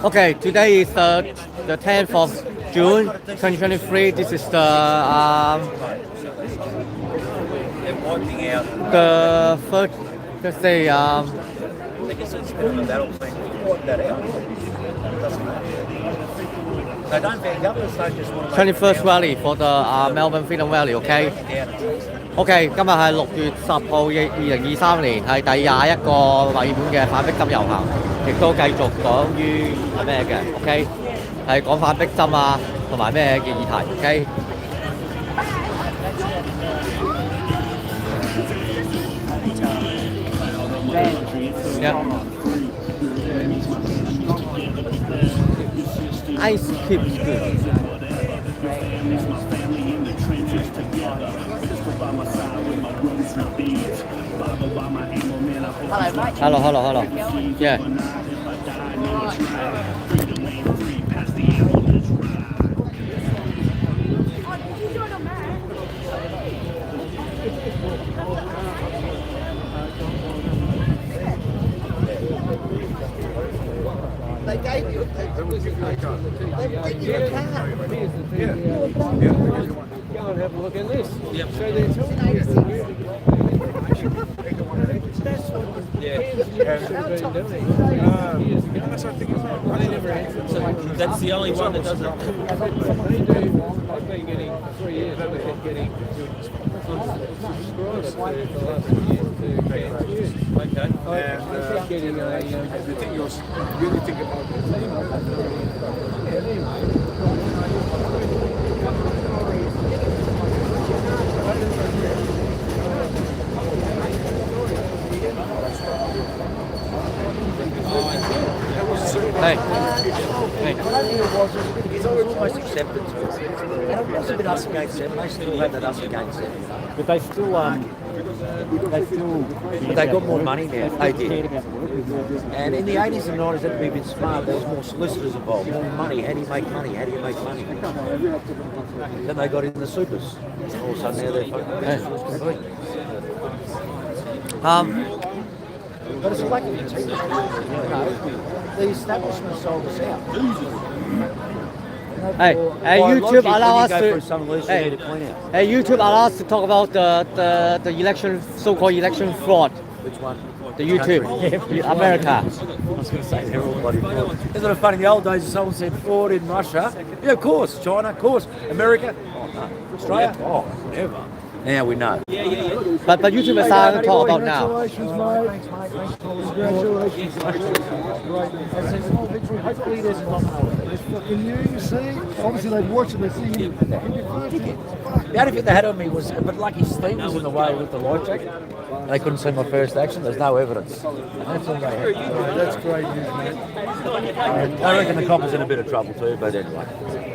Okay, today is the 10th of June 2023. This is Wiping out. the first, let's say, I think it's a bit of a battle thing. Wipe that out. It doesn't matter. So don't be governments don't just want to make 21st Rally for the Melbourne Freedom Rally. OK， OK， 今日係6月10號，2023年係第21個墨爾本嘅反逼針遊行，亦都繼續講於係咩嘅 ？OK， 係講反逼針啊，同埋咩嘅議題 ？OK。Yeah. Ice cream is good. Hello. Yeah. They gave you a card. They gave you a card. Go and have a look at this. Yep. Show their tool. That's what kids should have been doing. Years ago. They never answered. So That's the only one that doesn't. they do. I've been getting 3 years. I've been getting subscribers for the last 3 years to KNQ. Okay. I'm getting a. The thing is, really think about Hey. It's almost accepted to us. And it was a bit us against them. They still have that us against them. But they still, But they got more money now. They did. And in the 80s and 90s, that would be a bit smart. There was more solicitors involved, more money. How do you make money? How do you make money? Then they got in the supers. All of a sudden, now they're But it's like the establishment sold us out. Hey, YouTube allow us to. YouTube allow us to talk about the election, so-called election fraud. Which one? The YouTube, America. I was going to say they're all bloody fraud. Isn't it funny? In the old days, someone said fraud in Russia. Yeah, of course. China, of course. America. Oh no. Australia. Oh, never. Now we know. But YouTube is starting to talk about now. Congratulations, mate. Congratulations. Great. It's a small victory. Hopefully there's a It's fucking you see? Obviously they've watched it, they see you. The only thing they had on me was, but lucky Steve was in the way with the light jacket. They couldn't see my first action. There's no evidence. That's all they had. That's great news, mate. I reckon the copper's in a bit of trouble too, but anyway.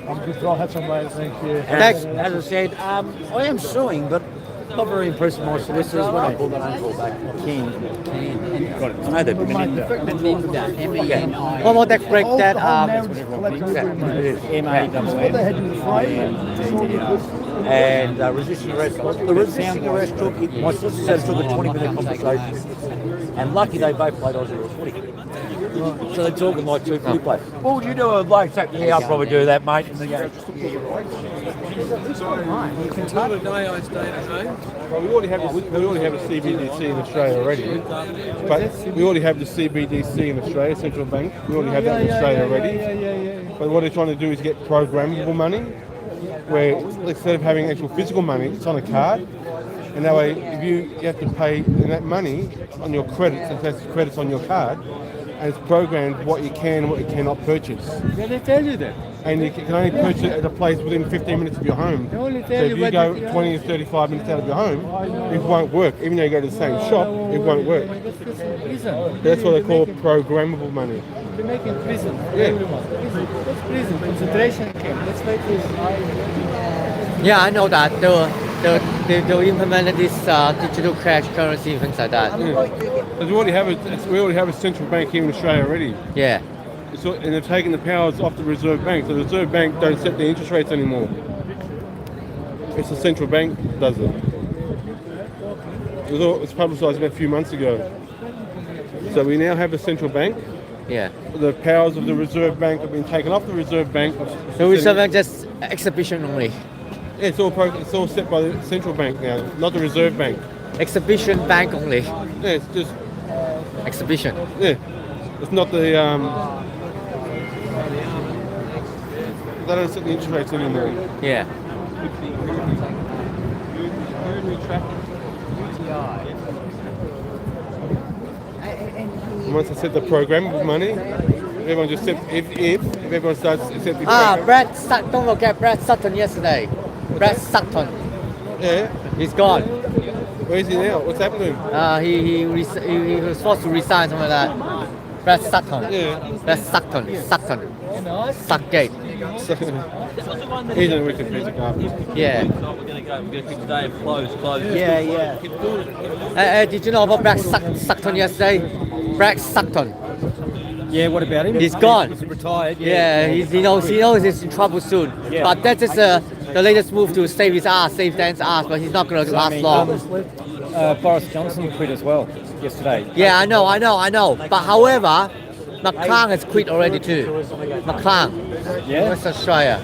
I'm good. I'll have some later, thank you. As I said, I am suing, but not very impressed with my solicitors when I pulled that name call back. I know they're Belinda. One more deck break that What they had you afraid. And resisting arrest. The resisting arrest took, my solicitor said it took a 20-minute conversation. And lucky they both played Aussie Rules footy. So they're talking like two footy players. What would you do with a bloke? Yeah, I'll probably do that, mate. And they go, Another day I stayed at home. Well, we already have a CBDC in Australia already. But we already have the CBDC in Australia, Central Bank. We already have that in Australia already. But what they're trying to do is get programmable money, where instead of having actual physical money, it's on a card. And that way, if you have to pay that money on your credits, and that's credits on your card, and it's programmed what you can and what you cannot purchase. Yeah, they tell you that. And you can only purchase it at a place within 15 minutes of your home. They only So tell if you you what go you- 20 or 35 minutes out of your home, it won't work. Even though you go to the same shop, it won't work. Prison. That's what they call programmable money. They're making prison. Yeah. Everyone. Prison. Concentration camp. That's like this. Yeah, I know that. they'll implement this digital cash currency and things like that. Because we already have a central bank here in Australia already. Yeah. And they're taking the powers off the Reserve Bank. So the Reserve Bank don't set the interest rates anymore. It's the central bank that does it. It's publicised about a few months ago. So we now have a central bank. Yeah. The powers of the Reserve Bank have been taken off the Reserve Bank. The Reserve Bank just exhibition only. Yeah, it's all set by the central bank now, not the Reserve Bank. Exhibition bank only. Yeah, it's just Exhibition. yeah. It's not the they don't set the interest rates anymore. Yeah. Once they set the programmable money, everyone just set if everyone starts accepting. Brad Sutton. Don't forget Brad Sutton yesterday. Brad Sutton. Yeah. He's gone. Where is he now? What's happened to him? He was supposed to resign, something like that. Brad Sutton. Yeah. Brad Sutton. Suckgate. He's a wicked piece of garbage. Yeah. We're going to keep the day closed. Yeah. Did you know about Brad Sutton yesterday? Brad Sutton. Yeah, what about him? He's gone. He's retired. Yeah, he knows he's in trouble soon. Yeah. But that's just the latest move to save Dan's ass. But he's not going to last long. Boris Johnson quit as well yesterday. Yeah, I know. But however, McClung has quit already too. McClung, Yeah? West Australia.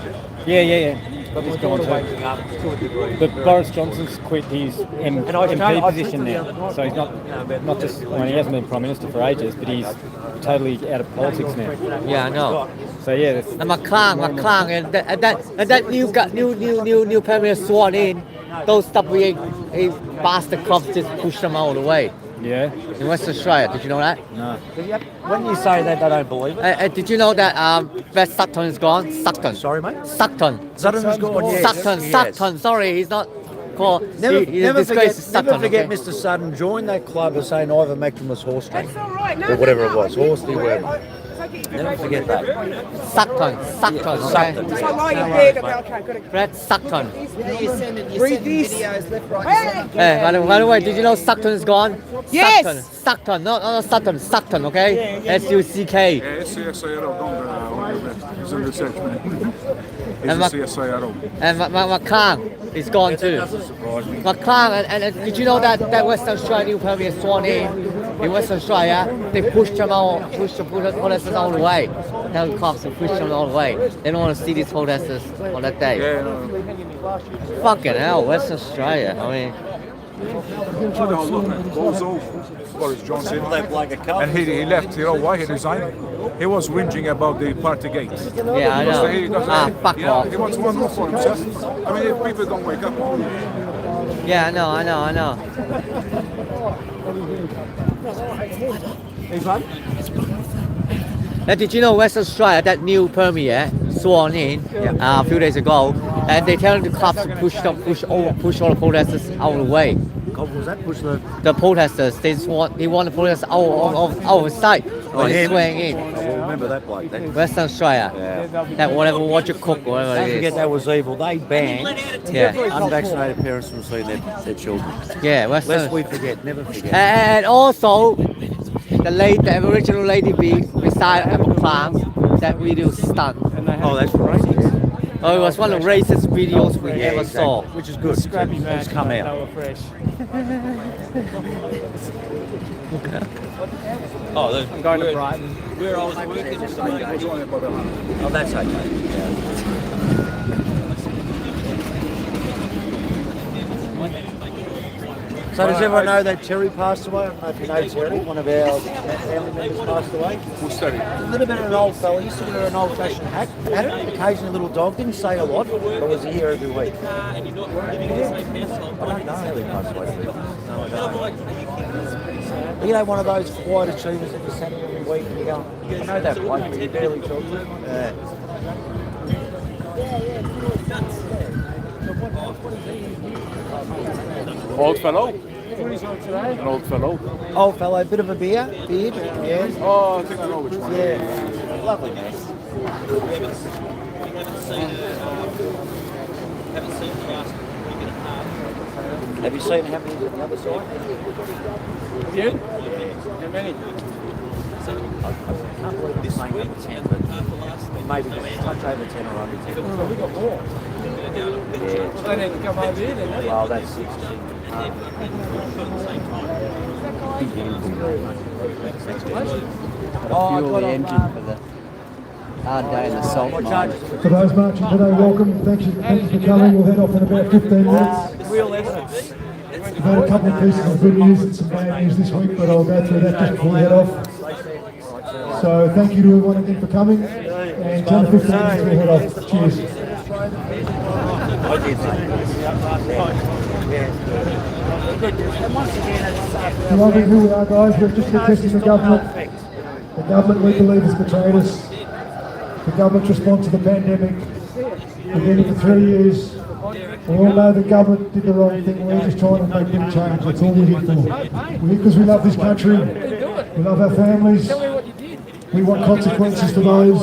Yeah. He's gone too. But Boris Johnson's quit his MP position now. So he's not just, he hasn't been Prime Minister for ages, but he's totally out of politics now. Yeah, I know. So yeah, that's, And McClung, and that new Prime Minister sworn in, those stubborn bastard cops just pushed them all the way yeah. in West Australia. Did you know that? No. When you say that, they don't believe it. Did you know that Brad Sutton is gone? Sutton. Sorry, mate. Sutton. Sutton's gone. Yes. Sutton. Sorry, he's not called. Never He's forget, Sutton, never forget okay? Mr. Sutton joined that club as St. Ivermectimus horse train. That's all right. No, Or whatever it was, Horsley, whatever. Never Never forget that. Sutton. Sutton. Okay? It's not like your beard about trying to Brad Sutton. breathe these. Hey, by the way, did you know Sutton is gone? Yes. Sutton, not Sutton, Sutton, okay? S-U-C-K. Yeah, it's CSIRO, don't he's in research, man. He's And a CSIRO. And McClung is gone too. McClung, and did you know that Western Australia new Premier sworn in Western Australia, they pushed them out, pushed the protesters all the way. Tell the cops to push them all the way. They don't want to see these protesters on that day. Yeah, no. Fucking hell, Western Australia. I mean, No, look, man, goes off Boris Johnson. And he left, you know why he resigned? He was whinging about the party gate. yeah, I know. Fuck off. He wants one more for himself. I mean, if people don't wake up. Yeah, I know. Now, did you know Western Australia, that new Premier sworn in a few days ago, and they tell the cops to push all the protesters out of the way. God, was that? Push the... The protesters, they want the protesters out of sight when they're him? swearing in. I will remember that bloke then. Western Australia, that whatever, what you cook, whatever Don't it forget is. that was evil. They banned Yeah, unvaccinated parents from seeing their children. yeah, Western. Lest we forget, never forget. And also, the Aboriginal lady beside McClung, that video stunt. Oh, that's right. Oh, it was one of the racist videos we ever saw. Which is good. It's come out. Oh, I'm going to Brighton. where I was working. Oh, that's okay. So does everyone know that Terry passed away? I don't know if you know Terry, one of our family members passed away. Who's Terry? A little bit of an old fella, used to wear an old-fashioned hat, had it, occasionally a little dog, didn't say a lot, but was here every week. I don't know how he passed away. No, I don't. You know, one of those quiet achievers that you sat in every week and you go, you know that bloke, but you barely talk to him. Old fellow? An old fellow? Old fellow, bit of a beard, yeah. Oh, I think I know which one. Yeah, lovely man. Haven't seen the last week and a half. Have you seen how many on the other side? You? How many? I can't believe this ain't under 10, but maybe just a touch over 10 or under 10. Oh, we got more. Yeah. They need to come over here then. Well, that's 16. Fuel the engine for the hard day in the salt mine. For those marching today, welcome. Thank you for coming. We'll head off in about 15 minutes. Real evidence. We've had a couple of pieces of good news and some bad news this week, but I'll go through that just before we head off. So thank you to everyone again for coming. And 10 to 15 minutes we'll head off. Cheers. You're wondering who we are, guys. We're just protesting the government. The government, we believe, has betrayed us. The government's response to the pandemic. We've been here for 3 years. We all know the government did the wrong thing. We're just trying to make them change. That's all we're here for. We're here because we love this country. We love our families. We want consequences for those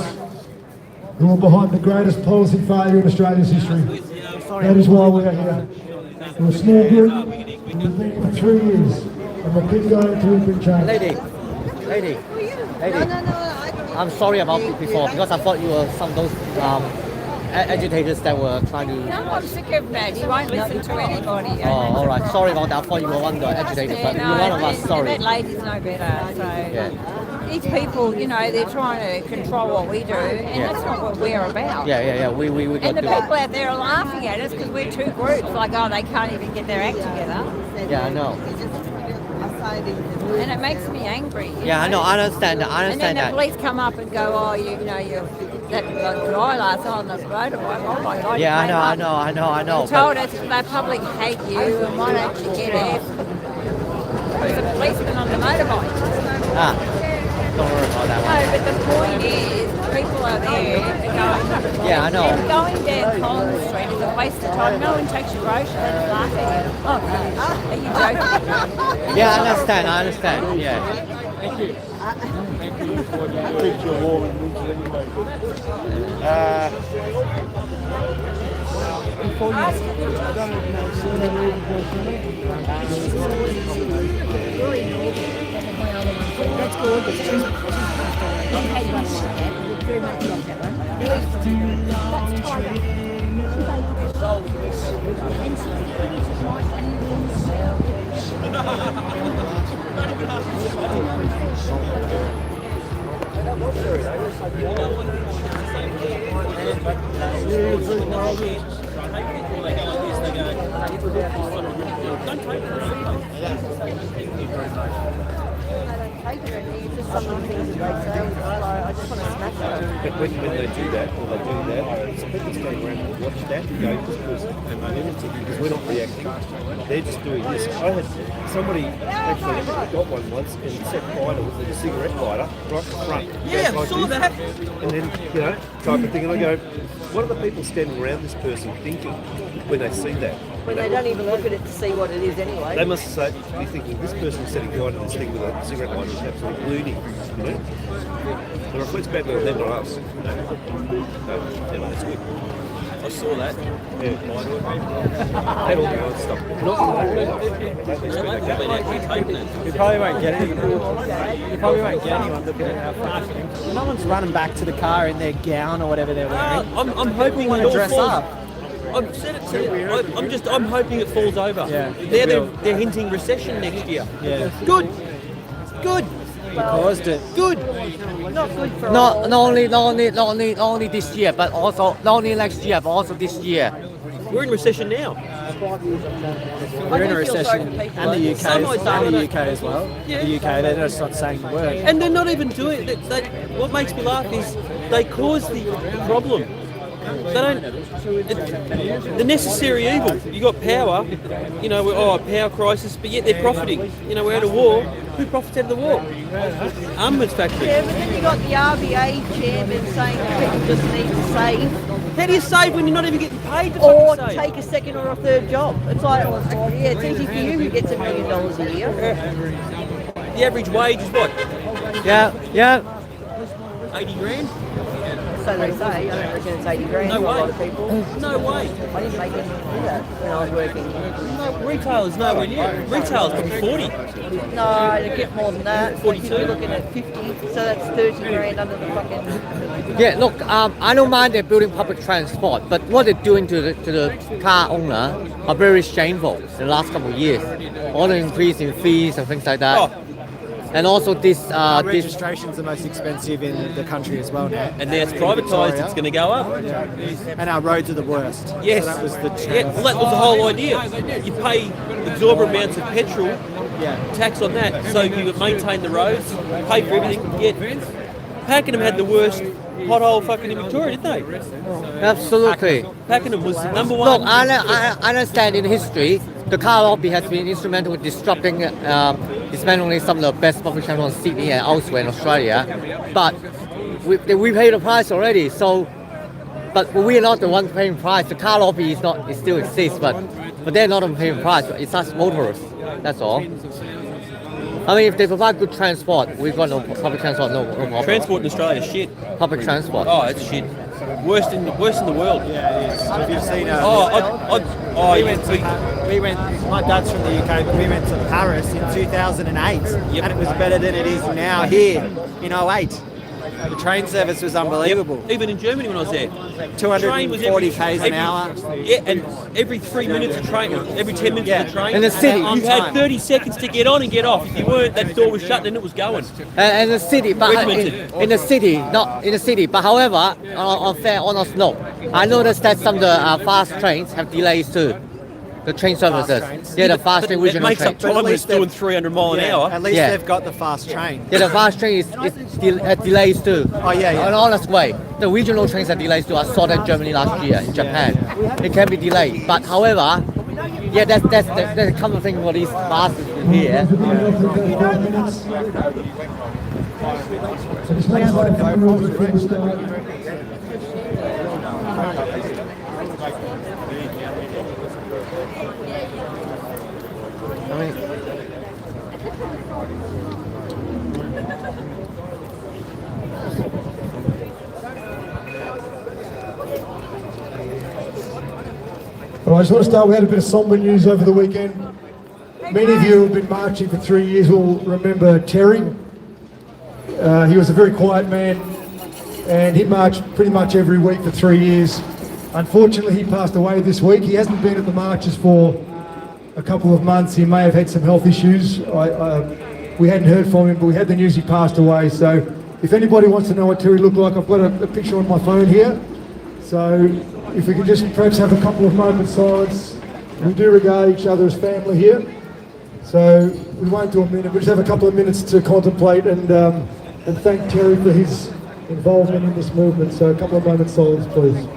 who are behind the greatest policy failure in Australia's history. That is why we are here. We're a small group. We've been here for 3 years. And we'll keep going until we bring change. Lady. No. I'm sorry about before because I thought you were some of those agitators that were trying to. No, I'm sick of that. You won't listen to anybody. Oh, all right. Sorry about that. I thought you were one of the agitators, but you're one of us. Sorry. That lady's no better. So Yeah. these people, they're trying to control what we do, and that's not what we're about. Yeah. We got And the to. people out there are laughing at us because we're two groups. Like, oh, they can't even get their act together. Yeah, I know. And it makes me angry. Yeah, I know. I understand that. And then the police come up and go, oh, you're that guy last night on the motorbike. Oh my God. Yeah, you I came know. up. Told us the public hate you and why don't you get out? There's a policeman on the motorbike. Don't worry about that one. No, but the point is, people are there going. Yeah, I know. And going down Collins Street is a waste of time. No one takes your brochure and laugh at you. Oh, are you joking? Yeah, I understand. Yeah. But when they do that, some people stand around and watch that and go, this person anonymity, because we're not reacting. They're just doing this. I had somebody actually got one once and set fire to it with a cigarette lighter right in front. Yeah, I saw that. And then, type of thing. And I go, what are the people standing around this person thinking when they see that? When they don't even look at it to see what it is anyway. They must be thinking, this person sitting behind this thing with a cigarette lighter is absolutely loony, It reflects badly on them, not us. So, that's good. I saw that. Yeah. And all the other stuff. You probably won't get anyone looking at our fashion. No one's running back to the car in their gown or whatever they're wearing. I'm hoping want to dress up. I've said it to you. I'm hoping it falls over. Yeah. They're hinting recession next year. Yeah. Good. You caused it. Good. Not good for Not only this year, but also not only next year, but also this year. We're in recession now. We're in a recession, and the UK as well. Yeah. The UK, they're just not saying the word. And they're not even doing it. What makes me laugh is they cause the problem. They don't. The necessary evil. You got power. Power crisis, but yet they're profiting. We're out of war. Who profits out of the war? Armaments factory. Yeah, but then you got the RBA chairman saying that people just need to save. How do you save when you're not even getting paid to Or fucking save? take a second or a third job. It's like, yeah, it's easy for you who gets $1 million a year. The average wage is what? Yeah. 80 grand? so they say. I don't reckon it's 80 grand No for a way. lot of people. No way. I didn't make anything do that when I was working. No, retailers nowhere near. Retailers probably 40. No, to get more than that. 42. You're looking at 50, so that's 30 grand under the fucking... Yeah, look, I don't mind they're building public transport, but what they're doing to the car owner are very shameful in the last couple of years. All the increase in fees and things like that. Oh. And also this, Our this registration's the most expensive in the country as well now. And now it's privatised, it's going to go up. Yeah. And our roads are the worst. Yes. So that was the change. Yeah, well, that was the whole idea. You pay exorbitant amounts of petrol, tax on that, so you maintain the roads, pay for everything. Yet Pakenham had the worst pothole fucking in Victoria, didn't they? absolutely. Pakenham was the number Look, one. I understand in history, the car lobby has been instrumental in disrupting, dismantling some of the best public transport in Sydney and elsewhere in Australia. But we paid the price already, so, but we are not the ones paying price. The car lobby is not, it still exists, but they're not the one paying price. It's us motorists, that's all. I mean, if they provide good transport, we've got no public transport, no problem. Transport in Australia is shit. Public transport. Oh, it's shit. Worst in the world. Yeah, it is. Have you seen we went, my dad's from the UK, we went to Paris in 2008 and it was better than it is now here in 08. The train service was unbelievable. Even in Germany when I was there. 240 k's an hour. Yeah, and every 3 minutes a train, every 10 minutes a train. In the city. You had 30 seconds to get on and get off. If you weren't, that door was shut, then it was going. And the city, but Regimented. in the city, not in the city. But however, on fair honest note, I noticed that some of the fast trains have delays too. The train services, yeah, the fast train It regional makes train. up time when it's doing 300 mile an hour. At least Yeah. they've got the fast train. Yeah, the fast train has delays too. Oh, yeah. In an honest way, the regional trains have delays too. I saw that in Germany last year, in Japan. It can be delayed, but however, yeah, that's a common thing for these buses here. So just let's say a couple of rules before we start. Well, I just want to start, we had a bit of somber news over the weekend. Many of you who have been marching for 3 years will remember Terry. He was a very quiet man and he marched pretty much every week for 3 years. Unfortunately, he passed away this week. He hasn't been at the marches for a couple of months. He may have had some health issues. We hadn't heard from him, but we had the news he passed away. So if anybody wants to know what Terry looked like, I've got a picture on my phone here. So if we could just perhaps have a couple of moments silence. We do regard each other as family here. So we won't do a minute, we'll just have a couple of minutes to contemplate and thank Terry for his involvement in this movement. So a couple of moments silence, please.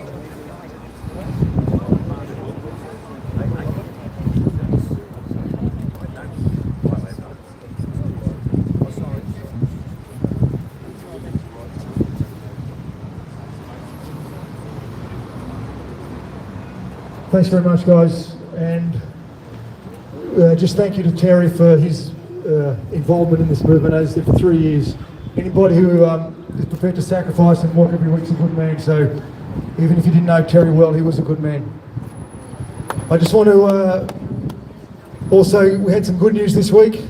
Thanks very much, guys, and just thank you to Terry for his involvement in this movement. As I said, for 3 years, anybody who is prepared to sacrifice and work every week is a good man. So even if you didn't know Terry well, he was a good man. I just want to also, we had some good news this week,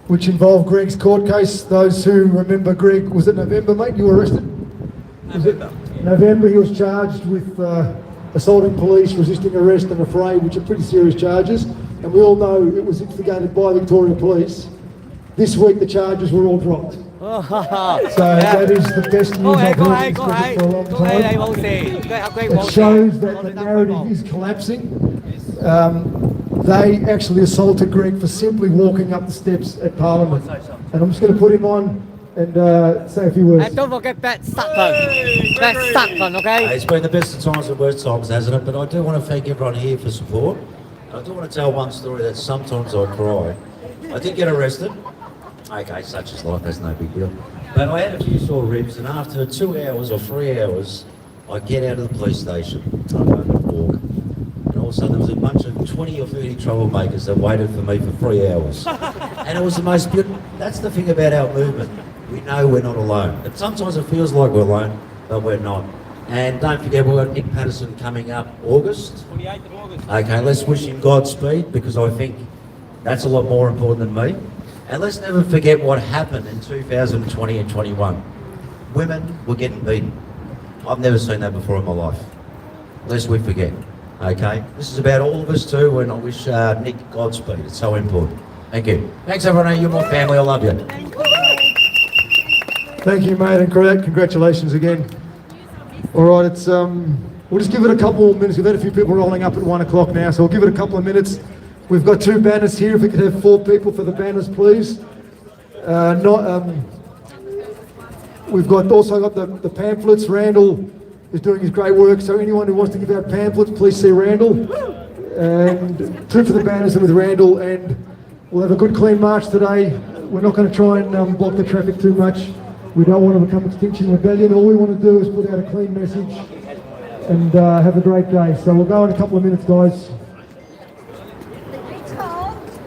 which involved Greg's court case. Those who remember Greg, was it November, mate? You were arrested? November. November, he was charged with assaulting police, resisting arrest and affray, which are pretty serious charges. And we all know it was instigated by Victoria Police. This week the charges were all dropped. So that is the best news I've heard for a long time. It shows that the narrative is collapsing. They actually assaulted Greg for simply walking up the steps at Parliament. And I'm just going to put him on and say a few words. And don't forget Pat Sutton. Pat Sutton, okay? It's been the best of times and worst times, hasn't it? But I do want to thank everyone here for support. I do want to tell one story that sometimes I cry. I did get arrested. Okay, such is life, that's no big deal. But I had a few sore ribs, and after 2 hours or 3 hours, I get out of the police station. I go and walk. And all of a sudden there was a bunch of 20 or 30 troublemakers that waited for me for 3 hours. And it was the most beautiful. That's the thing about our movement. We know we're not alone. But sometimes it feels like we're alone. but we're not. And don't forget, we've got Nick Patterson coming up August. 28th of August. Okay, let's wish him Godspeed, because I think that's a lot more important than me. And let's never forget what happened in 2020 and 21. Women were getting beaten. I've never seen that before in my life. Lest we forget. Okay? This is about all of us too, and I wish Nick Godspeed. It's so important. Thank you. Thanks everyone. You're my family. I love you. Thank you, mate, and congratulations again. All right, it's we'll just give it a couple more minutes. We've had a few people rolling up at 1 o'clock now, so we'll give it a couple of minutes. We've got 2 banners here. If we could have 4 people for the banners, please. We've also got the pamphlets. Randall is doing his great work, so anyone who wants to give out pamphlets, please see Randall. And 2 for the banners and with Randall, and we'll have a good clean march today. We're not going to try and block the traffic too much. We don't want to become Extinction Rebellion. All we want to do is put out a clean message and have a great day. So we'll go in a couple of minutes, guys.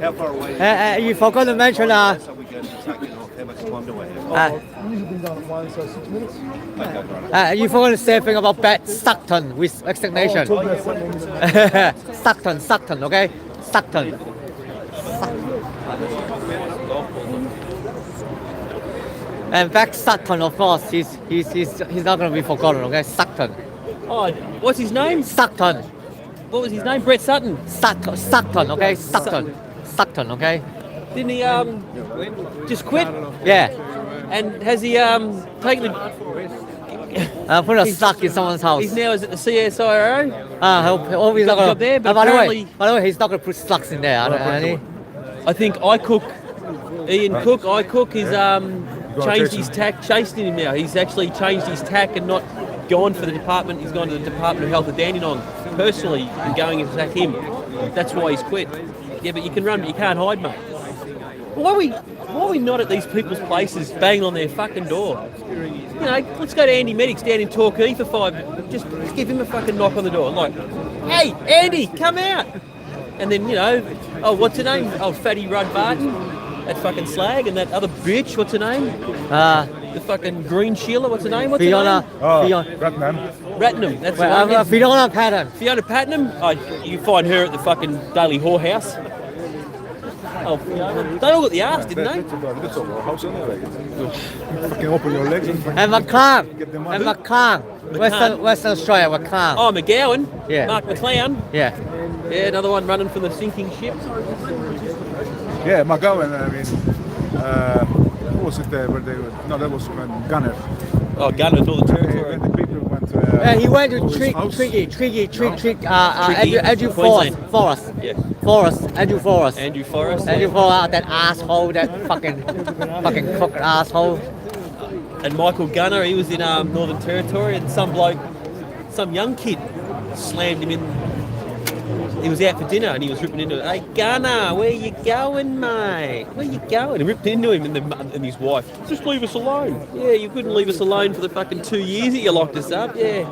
How far away? You forgot to mention So we go taking off. How much time do we have? Usually been done at 1, so 6 minutes. you forgot to say a thing about Beth Stockton with extermination. Talk about something. Stockton, okay? Stockton. And Beck Sutton, of course, he's not going to be forgotten, okay? Sutton. Oh, what's his name? Sutton. What was his name? Brett Sutton. Sutton, okay? Sutton, okay? Didn't he just quit? Yeah. And has he taken the... Put a sock in someone's house. He's now is at the CSIRO. Hope he's not Got a going job there, but by apparently... the way, he's not going to put slugs in there, I think Ian Cook has changed his tack, chasing him now. He's actually changed his tack and not gone for the department. He's gone to the Department of Health of Dandenong personally and going to attack him. That's why he's quit. Yeah, but you can run, but you can't hide, mate. Why are we not at these people's places banging on their fucking door? You know, let's go to Andy Medics down in Torquay for 5. Just give him a fucking knock on the door. Like, hey, Andy, come out. And then, you know, oh, what's her name? Oh, Fatty Rudd Barton, that fucking slag, and that other bitch, what's her name? The fucking Green Sheila, what's her name? What's Fiona. her name? Ratnam, that's the one. Fiona Patton. Fiona Patton? Oh, you find her at the fucking Daily Whorehouse. Oh, Fiona. They all got the arse, didn't they? Fucking open your legs and And McClung. Western Australia, McClung. Oh, McGowan. Yeah. Mark McLeod. Yeah. Yeah, another one running from the sinking ship. yeah, McGowan. I mean, who was it there? Where they were? No, that was Gunner. Oh, Gunner, Northern Territory. When the people went to. He went to Andrew Forrest. Yeah. Andrew Forrest. Andrew Forrest. That asshole, that fucking crooked asshole. And Michael Gunner, he was in Northern Territory, and some young kid slammed him in. He was out for dinner and he was ripping into it. Hey Gunner, where you going, mate? Where you going? And ripped into him and his wife. Just leave us alone. Yeah, you couldn't leave us alone for the fucking 2 years that you locked us up. Yeah.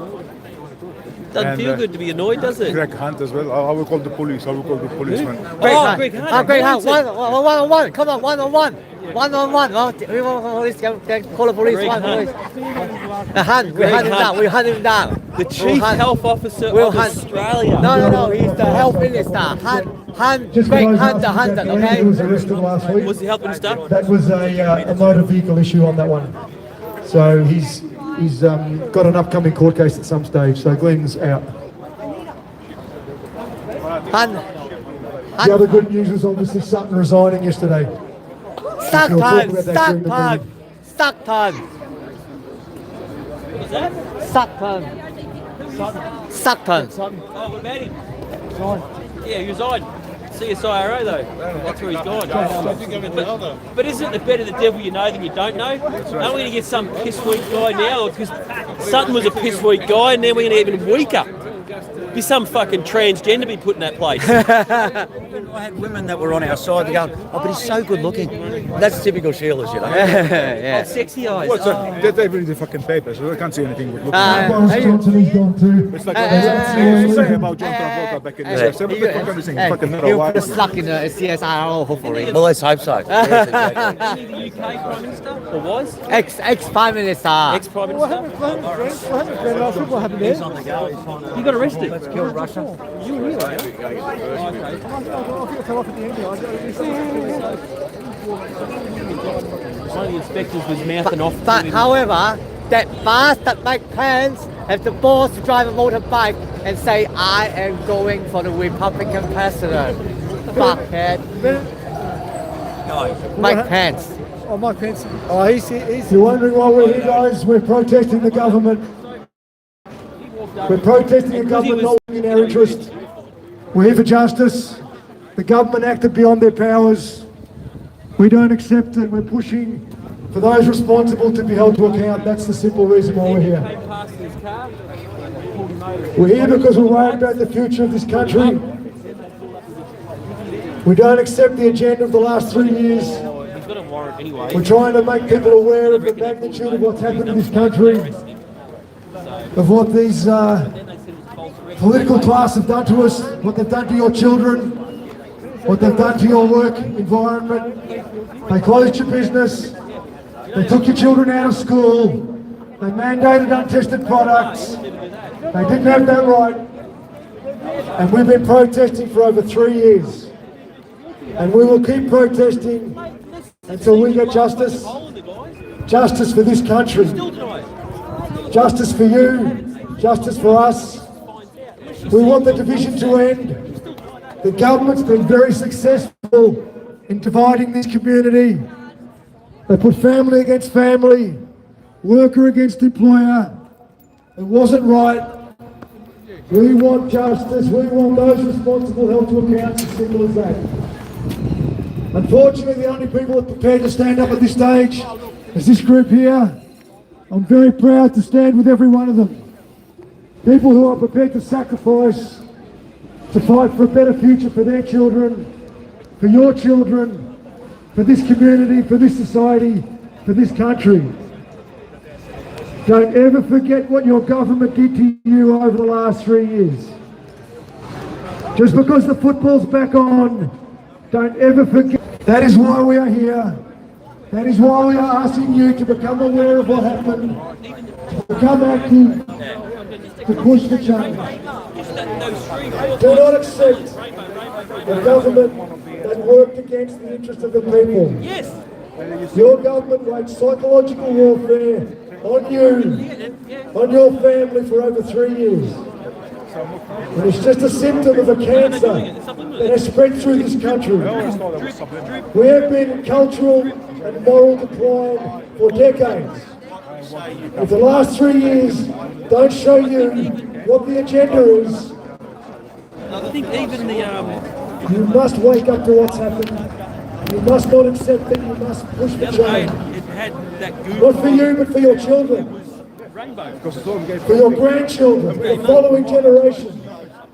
Doesn't feel good to be annoyed, does it? Greg Hunt as well. I will call the police. I will call the policeman. Greg Hunt. One-on-one. Come on, one-on-one. One-on-one. Call the police. We hunt him down. The Chief Health Officer of Australia. No. He's the Health Minister. Greg Hunt, the hunter, okay? He was arrested last week. Was he Health Minister? That was a motor vehicle issue on that one. So he's got an upcoming court case at some stage. So Glenn's out. The other good news was obviously Sutton resigning yesterday. Stockton. What's that? Stockton. Oh, what about him? Yeah, he resigned. CSIRO though. That's where he's gone. But isn't it better the devil you know than you don't know? Aren't we going to get some piss weak guy now? Because Sutton was a piss weak guy, and then we're going to get even weaker. be some fucking transgender be put in that place. I had women that were on our side. They're going, oh, but he's so good looking. That's typical Sheila's, you know. Yeah. Sexy eyes. Well, they read the fucking papers, so they can't see anything with looking. Boris Johnson is gone too. It's like what they say about John Travolta back in the day. Some of the fucking thing, fucking He'll middle put a white. slug in the CSIRO, hopefully. Well, let's hope so. Yes, exactly. Any of the UK Prime Minister? Or was? Ex-Prime Minister. Ex-Prime Minister? What happened there? He's on the go. He's trying to You got arrested. Let's kill Russia. One of the inspectors was mouthing off. But however, that bastard Mike Pence has the balls to drive a motorbike and say, I am going for the Republican president. Fuckhead. Mike Pence. Oh, Mike Pence. Oh, he's You're wondering why we're here, guys? We're protesting the government. We're protesting the government not working in our interest. We're here for justice. The government acted beyond their powers. We don't accept it. We're pushing for those responsible to be held to account. That's the simple reason why we're here. We're here because we're worried about the future of this country. We don't accept the agenda of the last 3 years. He's got a warrant anyway. We're trying to make people aware of the magnitude of what's happened in this country, of what these political class have done to us, what they've done to your children, what they've done to your work environment. They closed your business, they took your children out of school, they mandated untested products, they didn't have that right, and we've been protesting for over 3 years. And we will keep protesting until we get justice. Justice for this country. Justice for you. Justice for us. We want the division to end. The government's been very successful in dividing this community. They put family against family, worker against employer. It wasn't right. We want justice. We want those responsible held to account. As simple as that. Unfortunately, the only people that are prepared to stand up at this stage is this group here. I'm very proud to stand with every one of them. People who are prepared to sacrifice, to fight for a better future for their children, for your children, for this community, for this society, for this country. Don't ever forget what your government did to you over the last 3 years. Just because the football's back on, don't ever forget. That is why we are here. That is why we are asking you to become aware of what happened, to become active, to push for change. Do not accept a government that worked against the interest of the people. Yes. Your government waged psychological warfare on you, on your family for over 3 years. And it's just a symptom of a cancer that has spread through this country. We have been in cultural and moral decline for decades. If the last 3 years don't show you what the agenda is, I think even the you must wake up to what's happened. You must not accept it. You must push for change. it had that Google. Not for you, but for your children. Rainbow. For your grandchildren, for the following generation.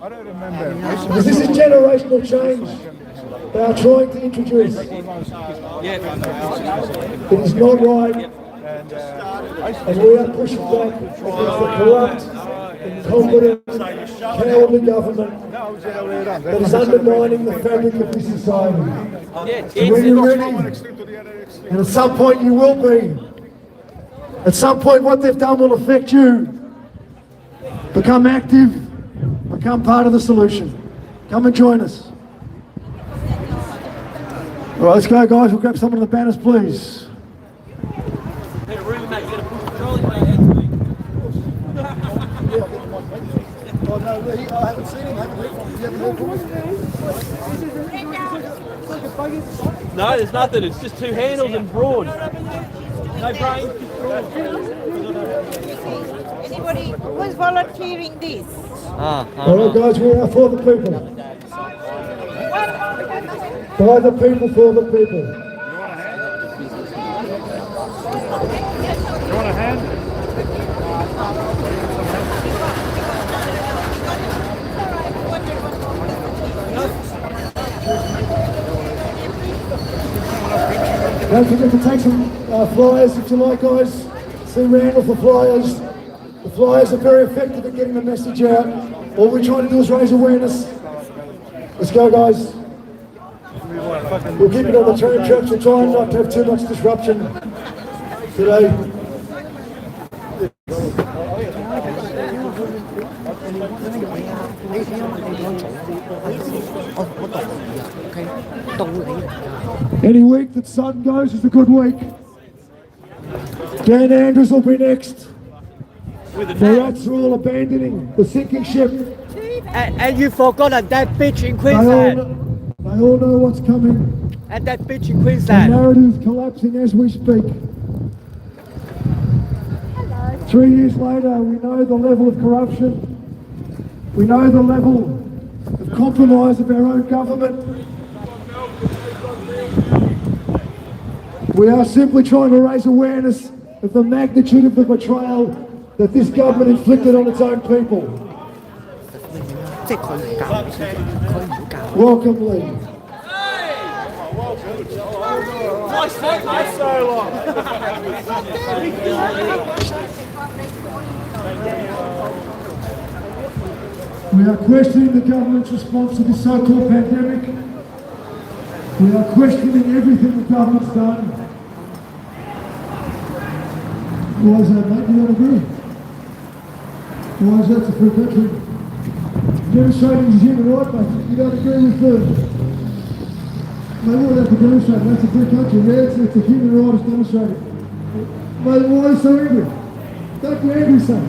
I don't remember. Because this is generational change they are trying to introduce. It is not right, and we are pushing back against the corrupt, incompetent, cowardly government that is undermining the fabric of this society. So when you're ready, and at some point you will be, at some point what they've done will affect you. Become active, become part of the solution. Come and join us. All right, let's go, guys. We'll grab some of the banners, please. No, there's nothing. It's just two handles and broad. No brains, just broad. Anybody who's volunteering this? All right, guys, we are for the people. By the people, for the people. You want a hand? Don't forget to take some flyers if you like, guys. See Randall for flyers. The flyers are very effective at getting the message out. All we're trying to do is raise awareness. Let's go, guys. We'll keep it on the train tracks. We'll try and not have too much disruption today. Any week that Sutton goes is a good week. Dan Andrews will be next. The Rats are all abandoning the sinking ship. And you forgot that bitch in Queensland. They all know what's coming. And that bitch in The Queensland. narrative's collapsing as we speak. 3 years later, we know the level of corruption. We know the level of compromise of our own government. We are simply trying to raise awareness of the magnitude of the betrayal that this government inflicted on its own people. Welcome, Lee. We are questioning the government's response to this so-called pandemic. We are questioning everything the government's done. Why is that, mate? You don't agree? Why is that a free country? Demonstrating is human right, mate. You don't agree with the... Mate, what about the demonstrating? That's a free country. Yeah, it's a human right, it's demonstrating. Mate, why are you so angry? Don't be angry, son.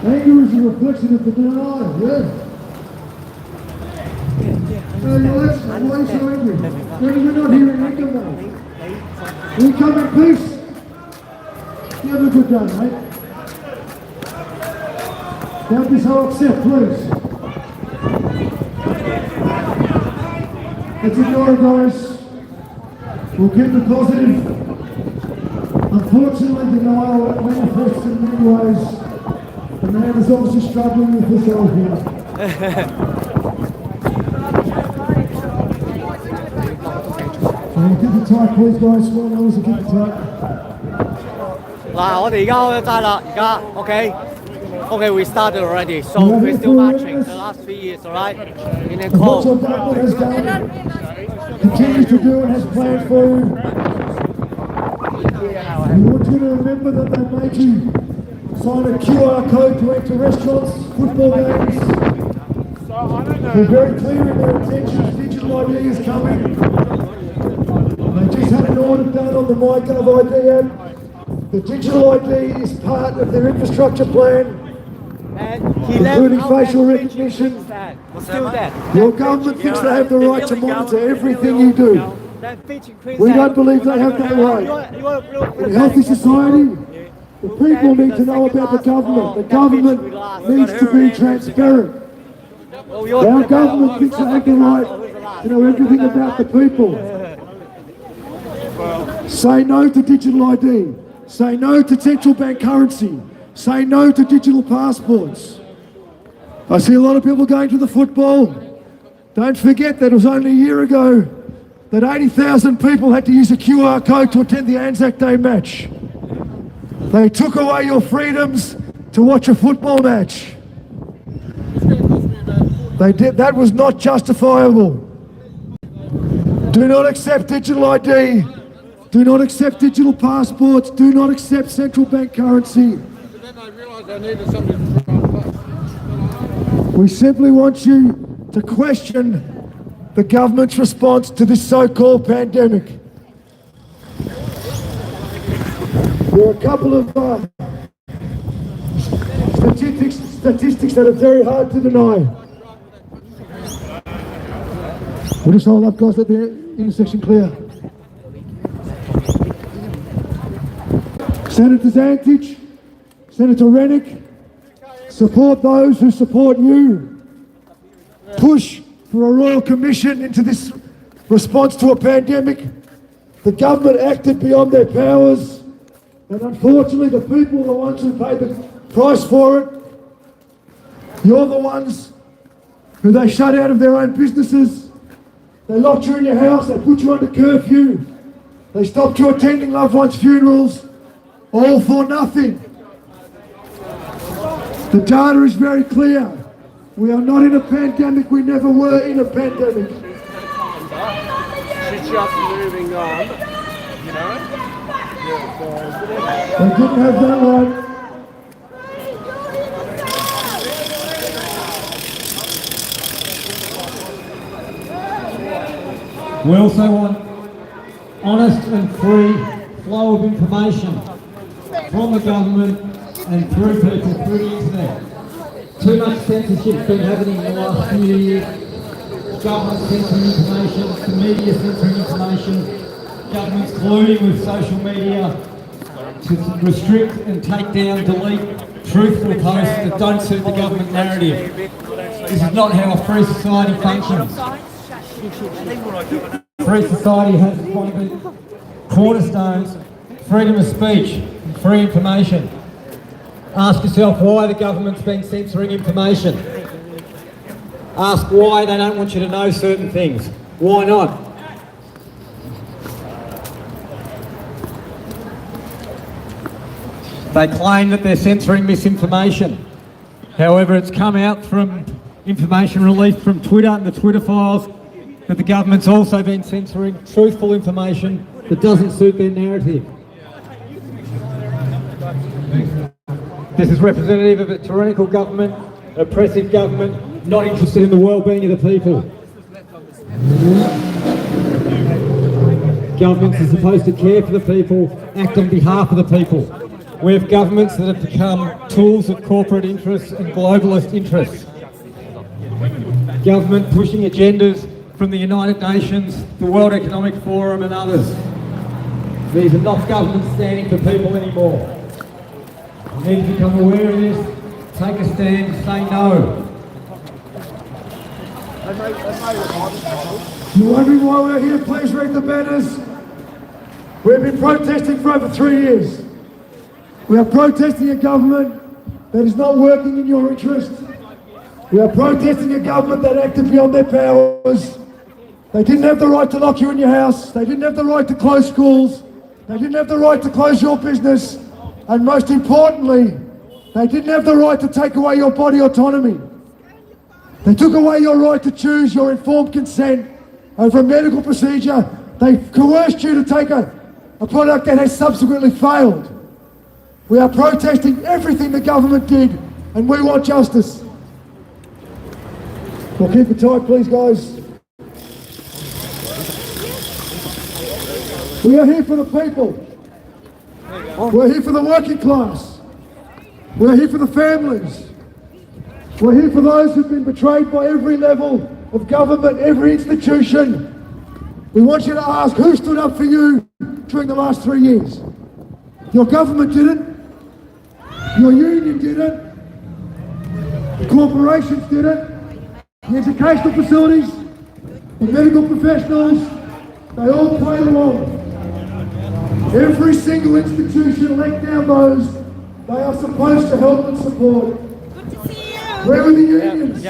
Anger is a reflection of the denial, yeah. Why are you so angry? We're not here in anger, mate. We come in peace. You have a good day, mate. Don't be so upset, please. Let's ignore it, guys. We'll keep it positive. Unfortunately, denial manifests in many ways. The man is obviously struggling with this out here. So keep it tight, please, guys. Small numbers, keep it tight. 嗱，我哋而家開咗齋啦，而家 OK, we started already, so we're still marching the last 3 years, alright? In a What your call. government has done, continues to do and has planned for you. We want you to remember that they made you sign a QR code to enter restaurants, football games. They're very clear in their intentions. Digital ID is coming. They just had an audit done on the MyGov ID app. The digital ID is part of their infrastructure plan, including facial recognition. Still there. Your government thinks they have the right to monitor everything you do. We don't believe they have that right. In a healthy society, the people need to know about the government. The government needs to be transparent. Our government thinks they have the right to know everything about the people. Say no to digital ID. Say no to central bank currency. Say no to digital passports. I see a lot of people going to the football. Don't forget that it was only a year ago that 80,000 people had to use a QR code to attend the Anzac Day match. They took away your freedoms to watch a football match. They did. That was not justifiable. Do not accept digital ID. Do not accept digital passports. Do not accept central bank currency. We simply want you to question the government's response to this so-called pandemic. There are a couple of statistics that are very hard to deny. We'll just hold up, guys, let the intersection clear. Senator Zantich, Senator Rennick, support those who support you. Push for a royal commission into this response to a pandemic. The government acted beyond their powers, and unfortunately the people are the ones who paid the price for it. You're the ones who they shut out of their own businesses. They locked you in your house, they put you under curfew. They stopped you attending loved ones' funerals, all for nothing. The data is very clear. We are not in a pandemic. We never were in a pandemic. She's just moving on, you know? They didn't have that right. We also want honest and free flow of information from the government and through people through the internet. Too much censorship's been happening in the last few years. Government censoring information, the media censoring information, governments colluding with social media to restrict and take down, delete truthful posts that don't suit the government narrative. This is not how a free society functions. Free society has one of the cornerstones, freedom of speech and free information. Ask yourself why the government's been censoring information. Ask why they don't want you to know certain things. Why not? They claim that they're censoring misinformation. However, it's come out from information released from Twitter and the Twitter files that the government's also been censoring truthful information that doesn't suit their narrative. This is representative of a tyrannical government, oppressive government, not interested in the well-being of the people. Governments are supposed to care for the people, act on behalf of the people. We have governments that have become tools of corporate interests and globalist interests. Government pushing agendas from the United Nations, the World Economic Forum and others. These are not governments standing for people anymore. We need to become aware of this, take a stand, say no. You're wondering why we're here? Please read the banners. We've been protesting for over 3 years. We are protesting a government that is not working in your interest. We are protesting a government that acted beyond their powers. They didn't have the right to lock you in your house. They didn't have the right to close schools. They didn't have the right to close your business. And most importantly, they didn't have the right to take away your body autonomy. They took away your right to choose your informed consent over a medical procedure. They coerced you to take a product that has subsequently failed. We are protesting everything the government did, and we want justice. Well, keep it tight, please, guys. We are here for the people. We're here for the working class. We're here for the families. We're here for those who've been betrayed by every level of government, every institution. We want you to ask who stood up for you during the last 3 years. Your government didn't. Your union didn't. The corporations didn't. The educational facilities, the medical professionals, they all played along. Every single institution let down those they are supposed to help and support. Where were the unions?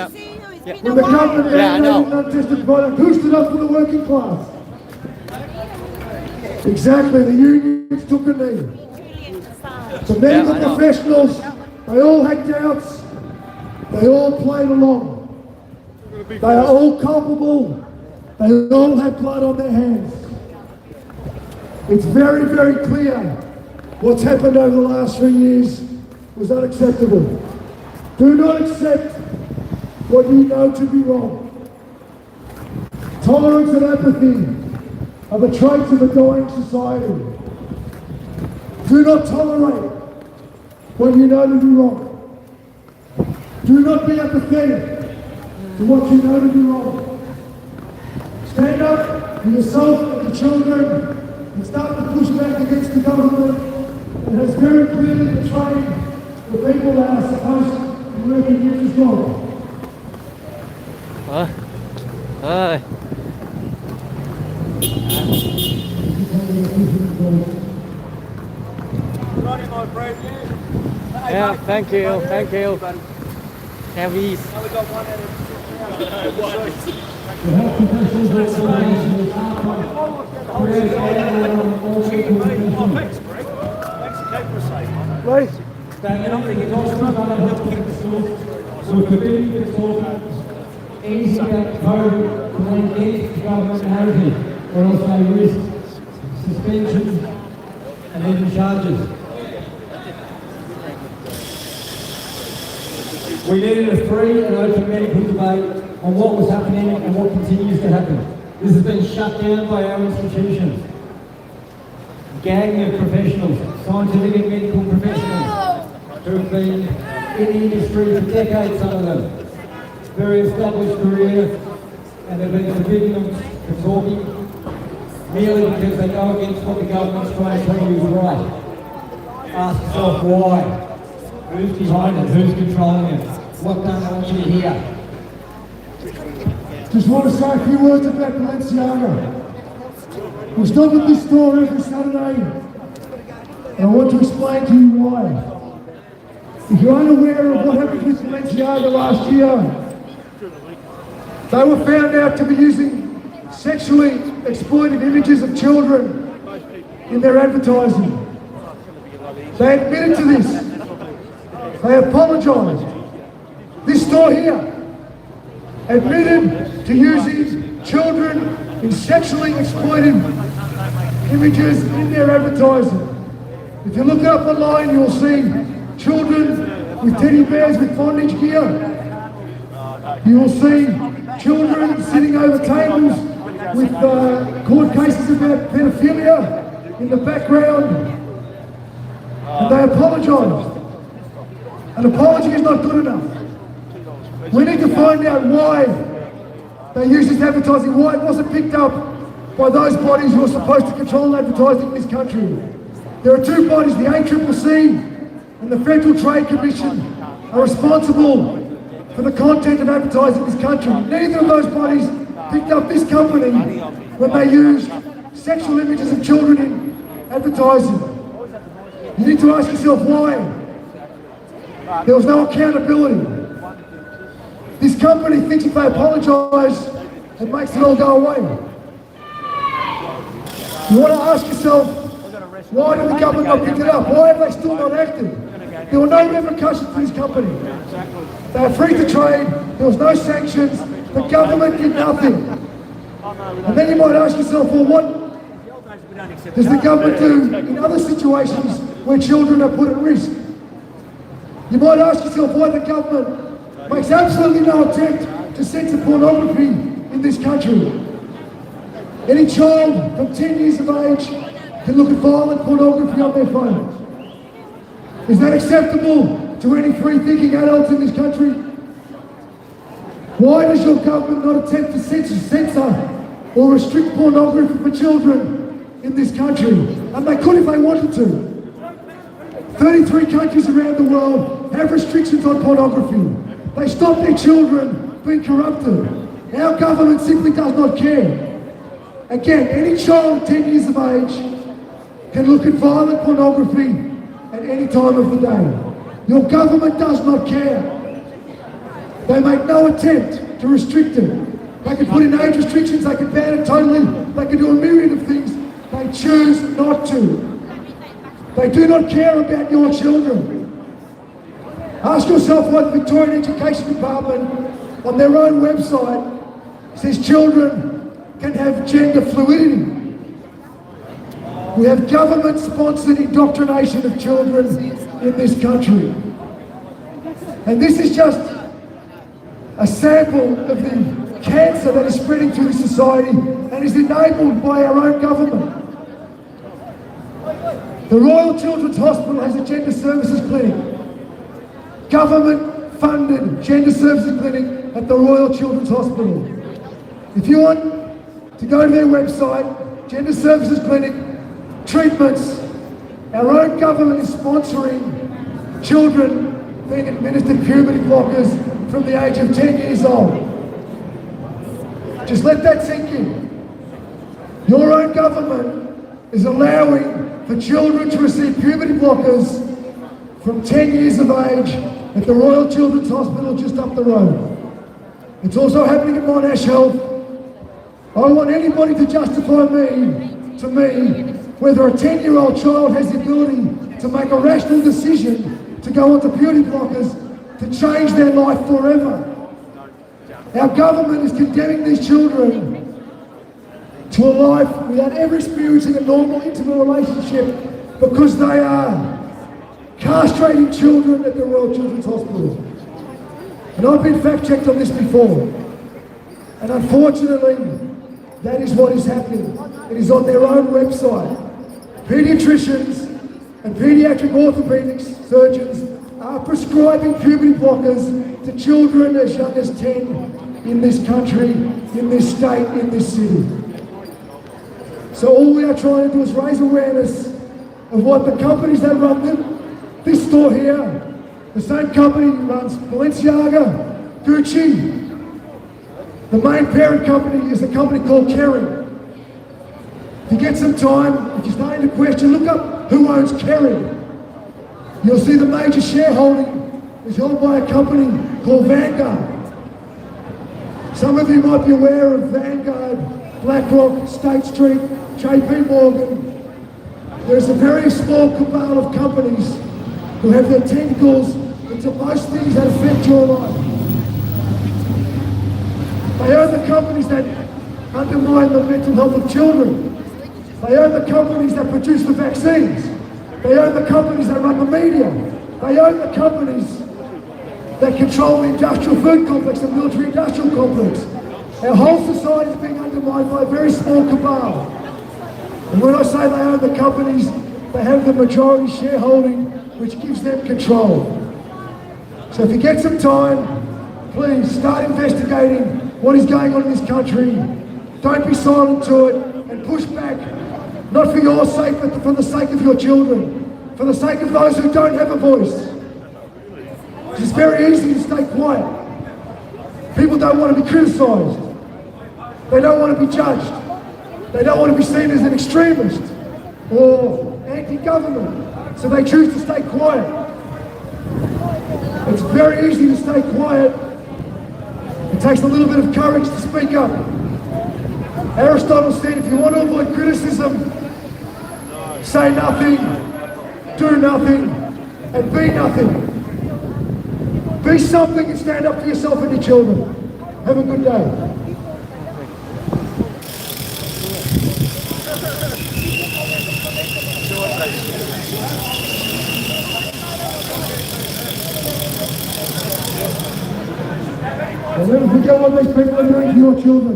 When the government mandated untested product, who stood up for the working class? Exactly, the unions took a knee. The medical professionals, they all had doubts. They all played along. They are all culpable. They all have blood on their hands. It's very, very clear what's happened over the last 3 years was unacceptable. Do not accept what you know to be wrong. Tolerance and apathy are the traits of a dying society. Do not tolerate what you know to be wrong. Do not be apathetic to what you know to be wrong. Stand up for yourself and the children and start to push back against the government that has very clearly betrayed the people that are supposed to be working here as well. Yeah, thank you. Have ease. The health professionals organisation is AHPRA, created by all medical professionals. Statement is also about health professionals, so forbidding consultants, anything about COVID to lend any government narrative, or else they risk suspension and even charges. We needed a free and open medical debate on what was happening and what continues to happen. This has been shut down by our institutions. Gang of professionals, scientific and medical professionals, who have been in the industry for decades, some of them. Very established careers, and they've been forbidden from talking merely because they go against what the government's trying to tell you is right. Ask yourself why. Who's behind it? Who's controlling it? What don't want you to hear? Just want to say a few words about Balenciaga. We stop at this store every Saturday, and I want to explain to you why. If you're unaware of what happened with Balenciaga last year, they were found out to be using sexually exploitive images of children in their advertising. They admitted to this. They apologised. This store here admitted to using children in sexually exploitive images in their advertising. If you look it up online, you'll see children with teddy bears with bondage gear. You will see children sitting over tables with court cases about pedophilia in the background. And they apologised. An apology is not good enough. We need to find out why they use this advertising, why it wasn't picked up by those bodies who are supposed to control advertising in this country. There are two bodies, the ACCC and the Federal Trade Commission, are responsible for the content of advertising in this country. Neither of those bodies picked up this company when they used sexual images of children in advertising. You need to ask yourself why. There was no accountability. This company thinks if they apologise, it makes it all go away. You want to ask yourself, why did the government not pick it up? Why have they still not acted? There were no repercussions for this company. They were free to trade, there was no sanctions, the government did nothing. And then you might ask yourself, well, what does the government do in other situations where children are put at risk? You might ask yourself why the government makes absolutely no attempt to censor pornography in this country. Any child from 10 years of age can look at violent pornography on their phones. Is that acceptable to any free-thinking adults in this country? Why does your government not attempt to censor or restrict pornography for children in this country? And they could if they wanted to. 33 countries around the world have restrictions on pornography. They stop their children being corrupted. Our government simply does not care. Again, any child 10 years of age can look at violent pornography at any time of the day. Your government does not care. They make no attempt to restrict it. They can put in age restrictions, they can ban it totally, they can do a myriad of things. They choose not to. They do not care about your children. Ask yourself why the Victorian Education Department on their own website says children can have gender fluidity. We have government-sponsored indoctrination of children in this country. And this is just a sample of the cancer that is spreading through society and is enabled by our own government. The Royal Children's Hospital has a gender services clinic. Government-funded gender services clinic at the Royal Children's Hospital. If you want to go to their website, Gender Services Clinic, treatments, our own government is sponsoring children being administered puberty blockers from the age of 10 years old. Just let that sink in. Your own government is allowing for children to receive puberty blockers from 10 years of age at the Royal Children's Hospital just up the road. It's also happening at Monash Health. I want anybody to justify to me, whether a 10-year-old child has the ability to make a rational decision to go onto puberty blockers to change their life forever. Our government is condemning these children to a life without ever experiencing a normal intimate relationship because they are castrating children at the Royal Children's Hospital. And I've been fact-checked on this before. And unfortunately, that is what is happening. It is on their own website. Paediatricians and paediatric orthopedics surgeons are prescribing puberty blockers to children as young as 10 in this country, in this state, in this city. So all we are trying to do is raise awareness of what the companies that run them, this store here, the same company runs Balenciaga, Gucci. The main parent company is a company called Kering. If you get some time, if you're starting to question, look up who owns Kering. You'll see the major shareholding is held by a company called Vanguard. Some of you might be aware of Vanguard, BlackRock, State Street, JP Morgan. There's a very small cabal of companies who have their tentacles into most things that affect your life. They own the companies that undermine the mental health of children. They own the companies that produce the vaccines. They own the companies that run the media. They own the companies that control the industrial food complex, the military industrial complex. Our whole society is being undermined by a very small cabal. And when I say they own the companies, they have the majority shareholding, which gives them control. So if you get some time, please start investigating what is going on in this country. Don't be silent to it and push back, not for your sake, but for the sake of your children, for the sake of those who don't have a voice. It's very easy to stay quiet. People don't want to be criticised. They don't want to be judged. They don't want to be seen as an extremist or anti-government, so they choose to stay quiet. It's very easy to stay quiet. It takes a little bit of courage to speak up. Aristotle said, if you want to avoid criticism, say nothing, do nothing, and be nothing. Be something and stand up for yourself and your children. Have a good day. Don't ever forget what these people are doing to your children.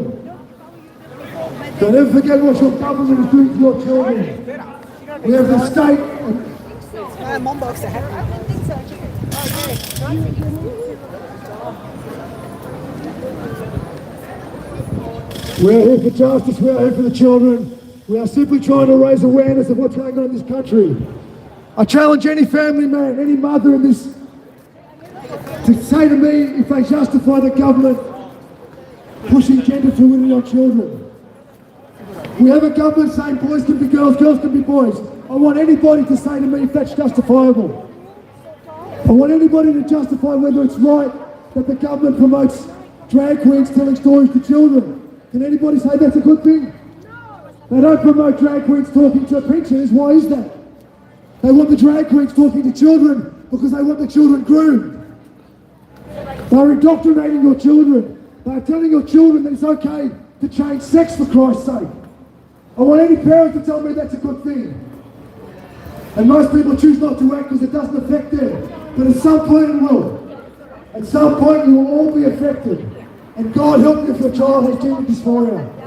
Don't ever forget what your government is doing to your children. We have the state. We are here for justice, we are here for the children. We are simply trying to raise awareness of what's going on in this country. I challenge any family man, any mother in this, to say to me if they justify the government pushing gender fluidity on children. We have a government saying boys can be girls, girls can be boys. I want anybody to say to me if that's justifiable. I want anybody to justify whether it's right that the government promotes drag queens telling stories to children. Can anybody say that's a good thing? They don't promote drag queens talking to preachers. Why is that? They want the drag queens talking to children because they want the children groomed. They're indoctrinating your children. They're telling your children that it's okay to change sex for Christ's sake. I want any parent to tell me that's a good thing. And most people choose not to act because it doesn't affect them. But at some point it will. At some point you will all be affected. And God help you if your child has gender dysphoria.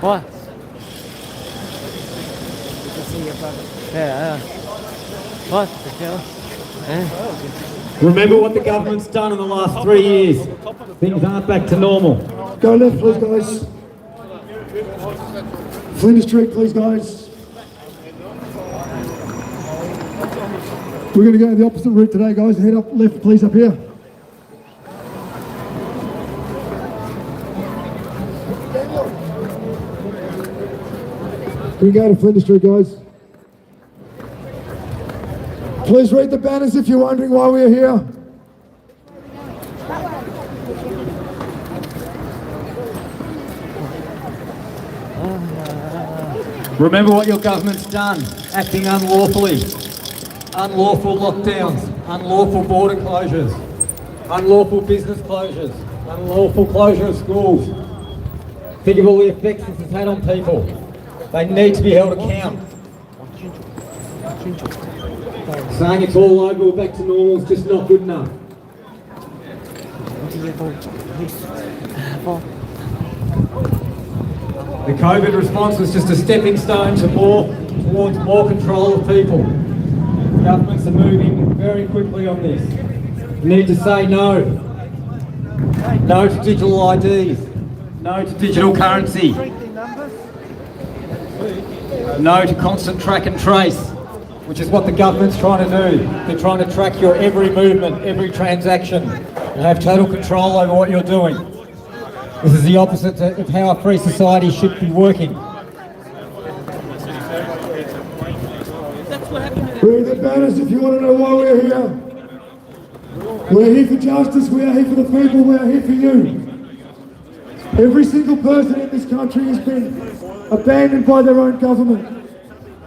What? Good to see you, brother. Yeah. What? Remember what the government's done in the last 3 years. Things aren't back to normal. Go left, please, guys. Flinders Street, please, guys. We're going to go the opposite route today, guys. Head up left, please, up here. We go to Flinders Street, guys. Please read the banners if you're wondering why we're here. Remember what your government's done, acting unlawfully. Unlawful lockdowns, unlawful border closures, unlawful business closures, unlawful closure of schools. Think of all the effects this has had on people. They need to be held account. Saying it's all over, we're back to normal is just not good enough. The COVID response was just a stepping stone towards more control of people. Governments are moving very quickly on this. We need to say no. No to digital IDs. No to digital currency. No to constant track and trace, which is what the government's trying to do. They're trying to track your every movement, every transaction, and have total control over what you're doing. This is the opposite of how a free society should be working. Read the banners if you want to know why we're here. We're here for justice, we are here for the people, we are here for you. Every single person in this country has been abandoned by their own government.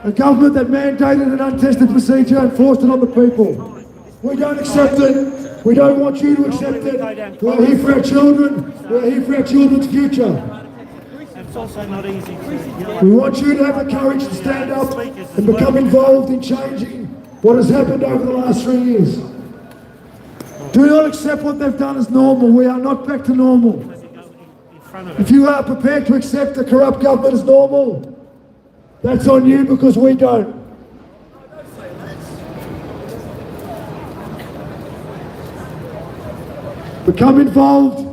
A government that mandated an untested procedure and forced it on the people. We don't accept it. We don't want you to accept it. We're here for our children. We're here for our children's future. It's also not easy to... We want you to have the courage to stand up and become involved in changing what has happened over the last 3 years. Do not accept what they've done as normal. We are not back to normal. If you are prepared to accept a corrupt government as normal, that's on you because we don't. Become involved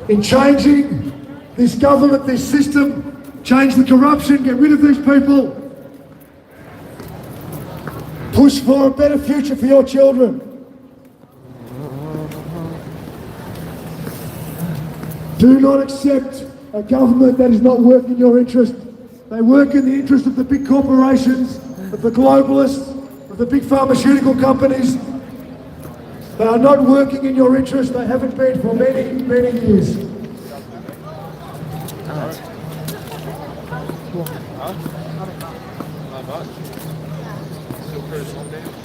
in changing this government, this system, change the corruption, get rid of these people. Push for a better future for your children. Do not accept a government that is not working in your interest. They work in the interest of the big corporations, of the globalists, of the big pharmaceutical companies. They are not working in your interest. They haven't been for many, many years.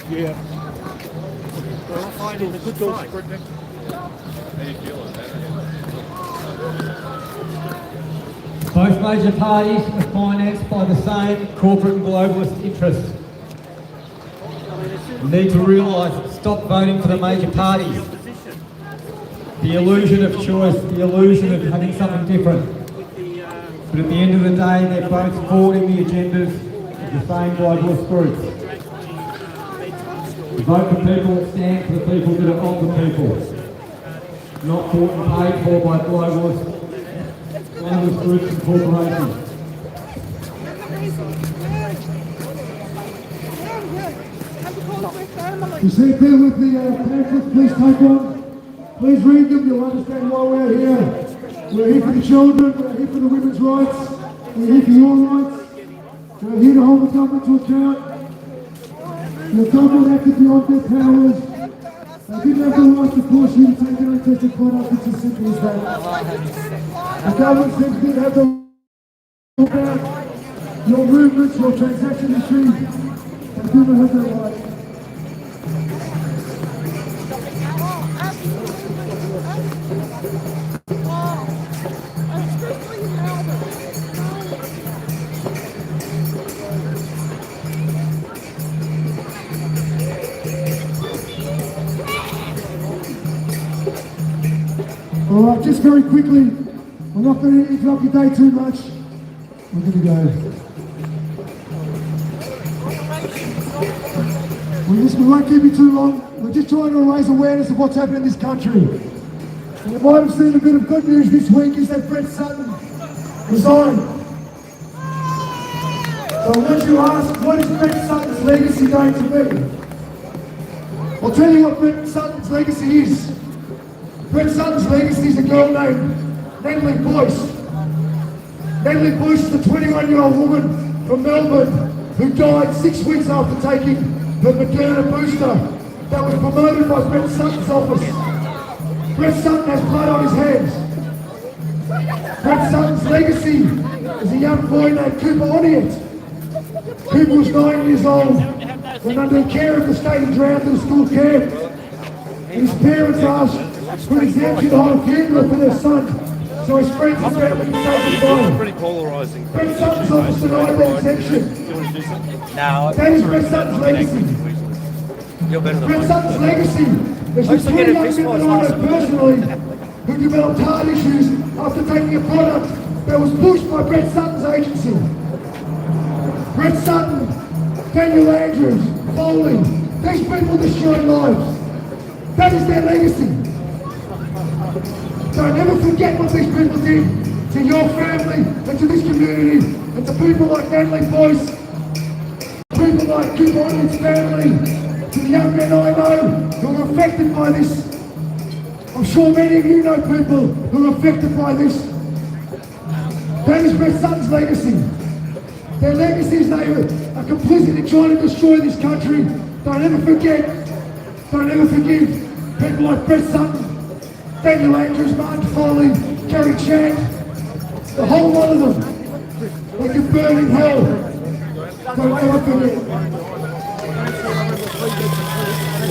Yeah. Well, I'm finding a good fight. Both major parties are financed by the same corporate and globalist interests. You need to realise, stop voting for the major parties. The illusion of choice, the illusion of having something different. But at the end of the day, they're both forwarding the agendas of the same globalist groups. Vote for people that stand for the people that are of the people. Not bought and paid for by globalists, globalist groups and corporations. You see people with the pamphlets, please take one. Please read them, you'll understand why we're here. We're here for the children, we're here for the women's rights, we're here for your rights. We're here to hold the government to account. The government acted beyond their powers. They didn't have the right to force you to take an untested product, it's as simple as that. The government simply didn't have the right about your movements, your transaction history. They didn't have the right. All right, just very quickly, we're not going to interrupt your day too much. We're going to go. We won't keep you too long. We're just trying to raise awareness of what's happening in this country. And you might have seen a bit of good news this week is that Brett Sutton resigned. So once you ask, what is Brett Sutton's legacy going to be? I'll tell you what Brett Sutton's legacy is. Brett Sutton's legacy is a girl named Natalie Boyce. Natalie Bush is a 21-year-old woman from Melbourne who died 6 weeks after taking her Moderna booster that was promoted by Brett Sutton's office. Brett Sutton has blood on his hands. Brett Sutton's legacy is a young boy named Cooper Oniet. Cooper was 9 years old when under the care of the state he drowned in a school camp. His parents asked for an exemption to hold a funeral for their son, so his friends and family could say goodbye. Pretty polarising. Brett Sutton's office denied that exemption. That is Brett Sutton's legacy. Brett Sutton's legacy is the three young men that I know personally who developed heart issues after taking a product that was pushed by Brett Sutton's agency. Brett Sutton, Daniel Andrews, Foley, these people destroyed lives. That is their legacy. Don't ever forget what these people did to your family and to this community and to people like Natalie Boyce, people like Cooper Oniet's family, to the young men I know who are affected by this. I'm sure many of you know people who are affected by this. That is Brett Sutton's legacy. Their legacy is they are complicit in trying to destroy this country. Don't ever forget, don't ever forgive people like Brett Sutton, Daniel Andrews, Martin Foley, Kerry Chant, the whole lot of them. They can burn in hell. Don't ever forget.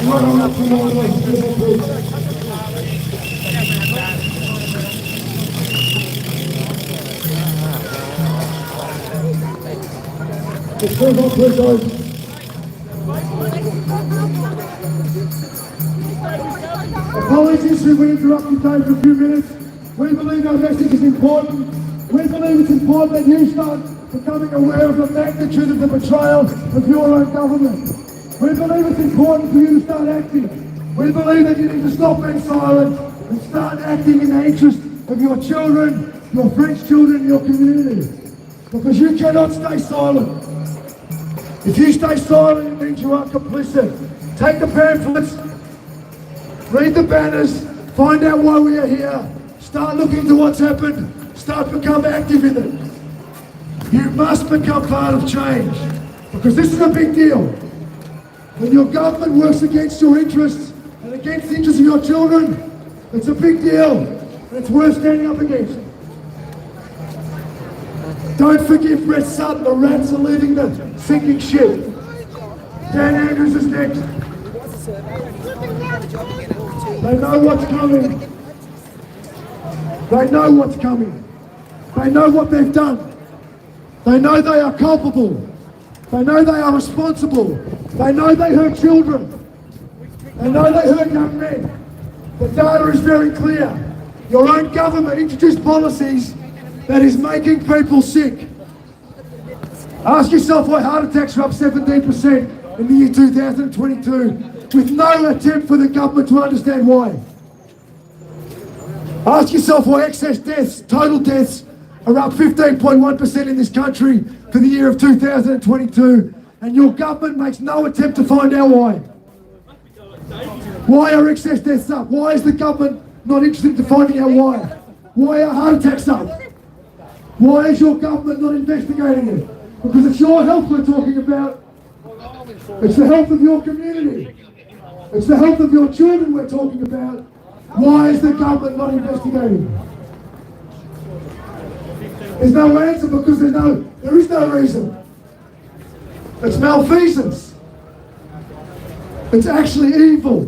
Right on up to my way. Just move on, please, guys. Apologies if we interrupt you, Dave, for a few minutes. We believe our message is important. We believe it's important that you start becoming aware of the magnitude of the betrayal of your own government. We believe it's important for you to start acting. We believe that you need to stop being silent and start acting in the interest of your children, your French children, your community. Because you cannot stay silent. If you stay silent, it means you are complicit. Take the pamphlets, read the banners, find out why we are here, start looking into what's happened, start become active in it. You must become part of change, because this is a big deal. When your government works against your interests and against the interests of your children, it's a big deal, and it's worth standing up against. Don't forgive Brett Sutton, the rats are leaving the sinking ship. Dan Andrews is next. They know what's coming. They know what's coming. They know what they've done. They know they are culpable. They know they are responsible. They know they hurt children. They know they hurt young men. The data is very clear. Your own government introduced policies that is making people sick. Ask yourself why heart attacks are up 17% in the year 2022, with no attempt for the government to understand why. Ask yourself why excess deaths, total deaths, are up 15.1% in this country for the year of 2022, and your government makes no attempt to find out why. Why are excess deaths up? Why is the government not interested in finding out why? Why are heart attacks up? Why is your government not investigating it? Because it's your health we're talking about. It's the health of your community. It's the health of your children we're talking about. Why is the government not investigating? There's no answer because there is no reason. It's malfeasance. It's actually evil.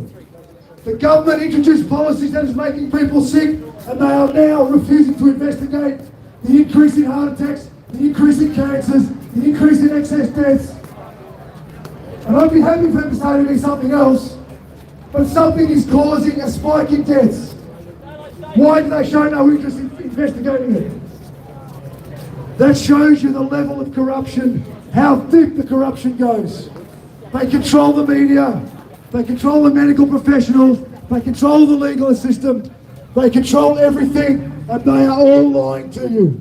The government introduced policies that is making people sick, and they are now refusing to investigate the increase in heart attacks, the increase in cancers, the increase in excess deaths. And I'd be happy for them to say to me something else, but something is causing a spike in deaths. Why do they show no interest in investigating it? That shows you the level of corruption, how deep the corruption goes. They control the media, they control the medical professionals, they control the legal system, they control everything, and they are all lying to you.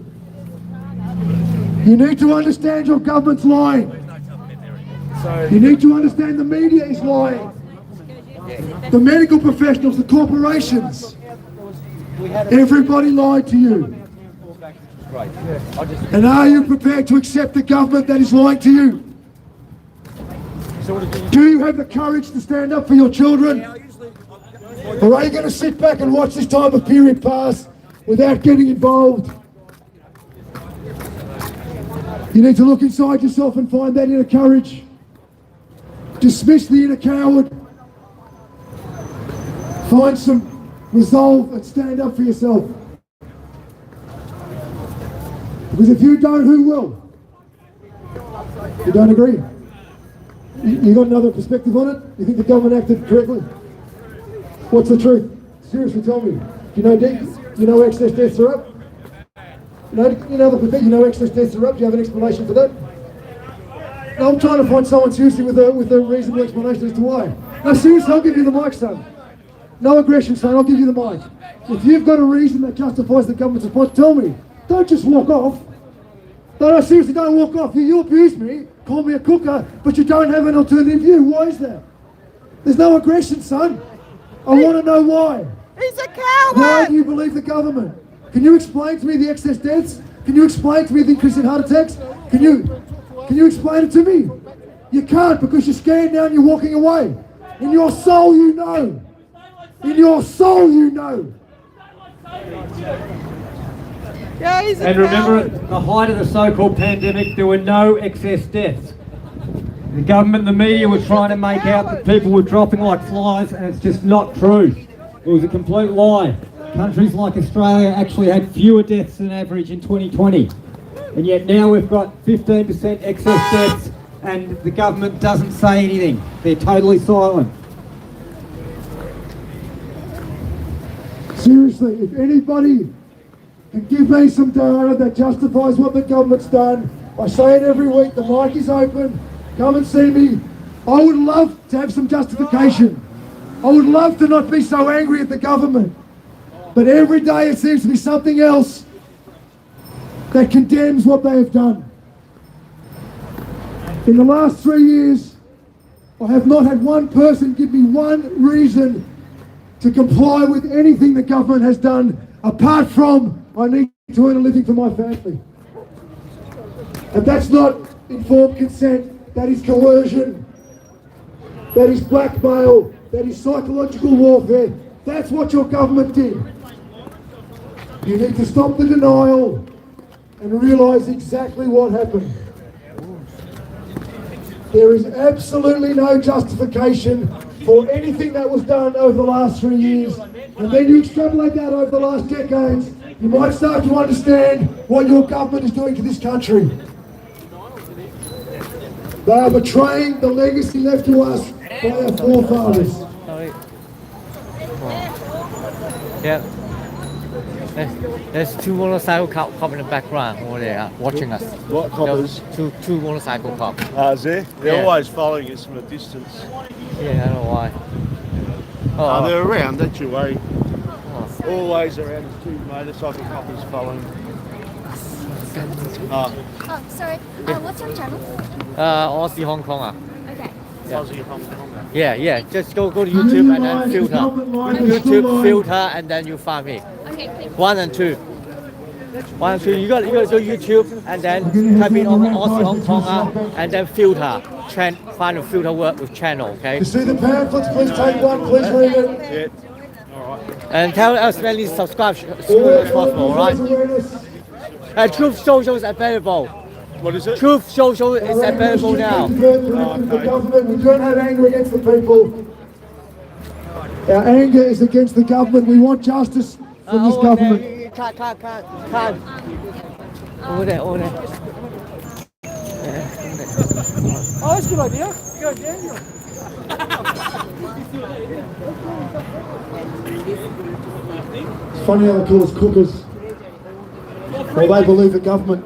You need to understand your government's lying. You need to understand the media is lying. The medical professionals, the corporations, everybody lied to you. Great. I just. And are you prepared to accept the government that is lying to you? Do you have the courage to stand up for your children? Or are you going to sit back and watch this time of period pass without getting involved? You need to look inside yourself and find that inner courage. Dismiss the inner coward. Find some resolve and stand up for yourself. Because if you don't, who will? You don't agree? You got another perspective on it? You think the government acted correctly? What's the truth? Seriously, tell me. Do you know excess deaths are up? You know excess deaths are up. Do you have an explanation for that? No, I'm trying to find someone seriously with a reasonable explanation as to why. No, seriously, I'll give you the mic, son. No aggression, son. I'll give you the mic. If you've got a reason that justifies the government's response, tell me. Don't just walk off. No, seriously, don't walk off. You abuse me, call me a cooker, but you don't have an alternative view. Why is that? There's no aggression, son. I want to know why. He's a coward! Why do you believe the government? Can you explain to me the excess deaths? Can you explain to me the increase in heart attacks? Can you explain it to me? You can't, because you're scared now and you're walking away. In your soul you know. In your soul you know. Yeah, he's a And remember, coward. at the height of the so-called pandemic, there were no excess deaths. The government and the media were trying to make out that people were dropping like flies, and it's just not true. It was a complete lie. Countries like Australia actually had fewer deaths than average in 2020. And yet now we've got 15% excess deaths, and the government doesn't say anything. They're totally silent. Seriously, if anybody can give me some data that justifies what the government's done, I say it every week, the mic is open, come and see me. I would love to have some justification. I would love to not be so angry at the government. But every day it seems to be something else that condemns what they have done. In the last 3 years, I have not had one person give me one reason to comply with anything the government has done, apart from I need to earn a living for my family. And that's not informed consent, that is coercion, that is blackmail, that is psychological warfare. That's what your government did. You need to stop the denial and realise exactly what happened. There is absolutely no justification for anything that was done over the last 3 years. And then you extrapolate that over the last decades, you might start to understand what your government is doing to this country. They are betraying the legacy left to us by our forefathers. Sorry. Yeah. There's two motorcycle cops in the background over there watching us. What coppers? Two motorcycle cops. Is there? They're Yeah. always following us from a distance. Yeah, I don't know why. Oh, they're around, don't you worry. Oh. Always around, there's two motorcycle coppers following. Oh. Oh, sorry. What's your channel? Aussie Hong Kong. Okay. Aussie Hong Kong. Yeah. Just go to YouTube and then filter. YouTube filter and then you find me. Okay, thank you. 1 and 2. 1 and 2. You got to go YouTube and then type in Aussie Hong Kong and then filter. Find a filter work with channel. Okay. You see the pamphlets? Please take one. Please read it. Yeah. All right. And tell as many subscribers as possible. All right. And Truth Social is available. What is it? Truth Social is available now. The government, we don't have anger against the people. Our anger is against the government. We want justice from this government. Can't. Over there. Oh, that's a good idea. Go, Daniel. It's funny how they call us cookers. Well, they believe the government.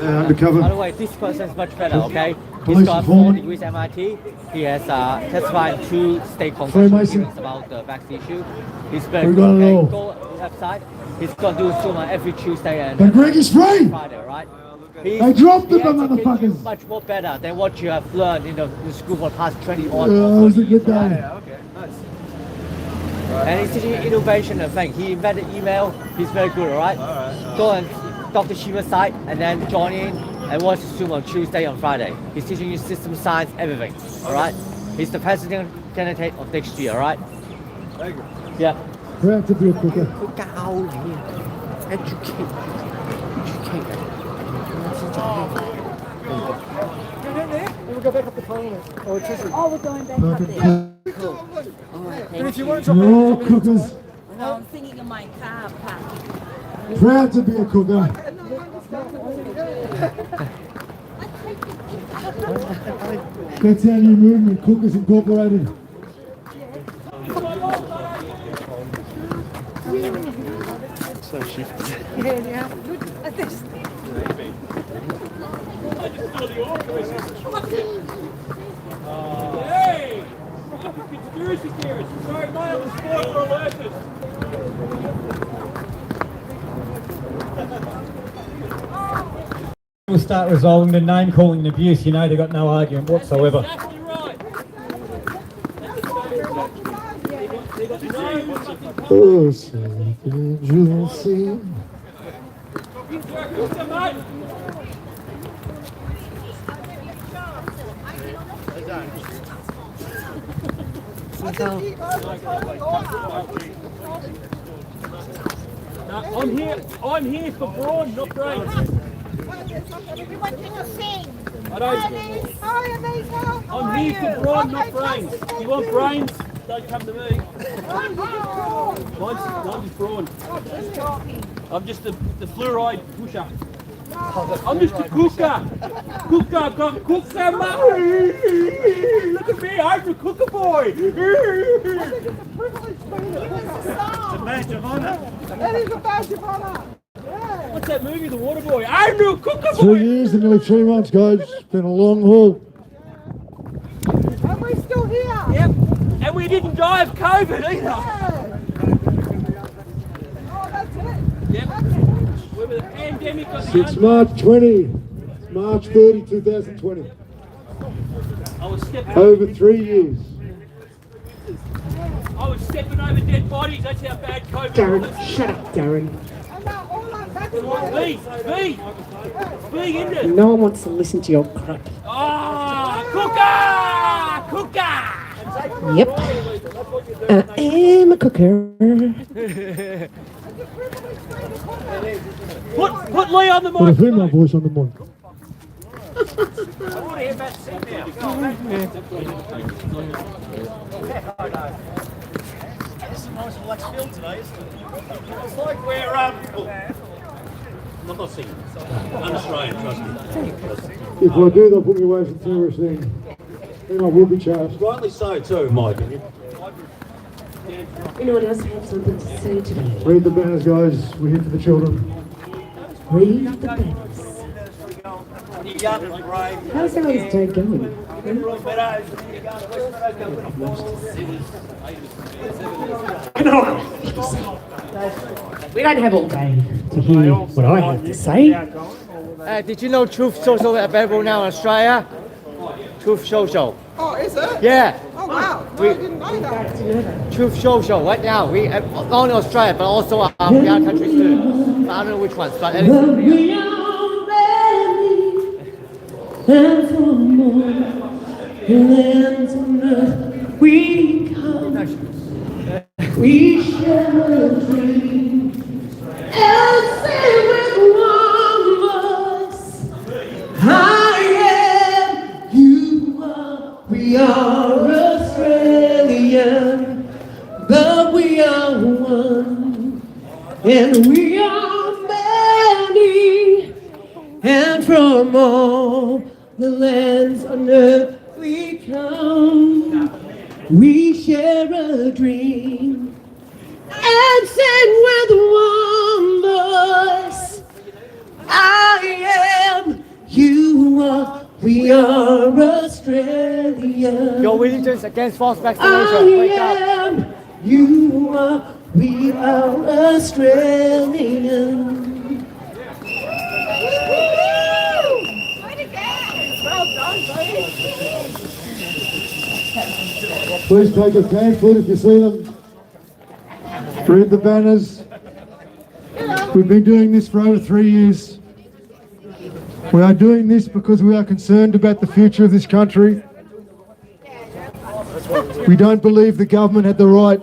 Undercover. By the way, this person is much better, okay? He's Police got 4 informant. degrees MIT. He has testified in 2 state Freemason. congressional about the vaccine issue. He's very We good, got it okay? all. Go on the website. He's going to do Zoom every Tuesday and And Greg is free. Friday, right? They dropped he the educated you motherfuckers. much more better than what you have learned in the school for the past 20 It odd was a good day. Okay, nice. And he's teaching you innovation and things. He invented email. He's very good, all right? Go on Dr. Shiva's site and then join in and watch Zoom on Tuesday and Friday. He's teaching you system science, everything, all right? He's the president candidate of next year, all right? Thank you. Yeah. Proud to be a cooker. We'll go back up to Parliament. Oh, we're going back up there. Cool. All right, thank you. We're all cookers. No, I'm thinking of my car park. Proud to be a cooker. That's our new movement, Cookers Incorporated. So shifty. Yeah. Hey! Conspiracy theorists. Sorry, mine was sport for alertness. We'll start resolving the name calling and abuse. You know they've got no argument whatsoever. Exactly right. Oh, so you'll see. I'm here for brawn, not brains. I don't. I'm here for brawn, not brains. You want brains? Don't come to me. Mine's brawn. I'm just the fluoride pusher. I'm just a cooker. Cooker, I've got cooker money. Look at me, I'm the cooker boy. It's a badge of honour. That is a badge of honour. What's that movie, The Water Boy? I'm the cooker boy. 2 years and nearly 3 months, guys. It's been a long haul. And we're still here. Yep. And we didn't die of COVID either. Oh, that's it. Yep. We're with the pandemic of the Since March 20, March 30, 2020. I was stepping Over 3 years. I was stepping over dead bodies. That's how bad COVID Darren, was. shut up, Darren. Be in it. No one wants to listen to your crap. Ah, cooker! Yep. I am a cooker. Put Lee on the Put a mic. female voice on the mic. I want to hear that sit now. This is a nice relaxed field today, isn't it? It's like we're I'm not singing. I'm Australian, trust me. If I do, they'll put me away for terrorist thing. Then I will be charged. Rightly so too, in my opinion. Anyone else have something to say today? Read the banners, guys. We're here for the children. Read the banners. How's everyone's day going? We don't have all day to hear what I have to say. Did you know Truth Social is available now in Australia? Truth Social. Oh, is it? Yeah. Oh, wow. No, I didn't know that. Truth Social right now. We not only Australia but also the other countries too. I don't know which ones, but at least. And from all lands on earth we come, we share a dream, and say with one voice, I am, you are, we are Australian, but we are one, and we are many, and from all the lands on earth we come, we share a dream, and sing with one voice, I am, you are, we are Australia. Your religions against false vaccination. Wake up. I am, you are, we are Australian. Please take a can, food if you see them. Read the banners. We've been doing this for over 3 years. We are doing this because we are concerned about the future of this country. We don't believe the government had the right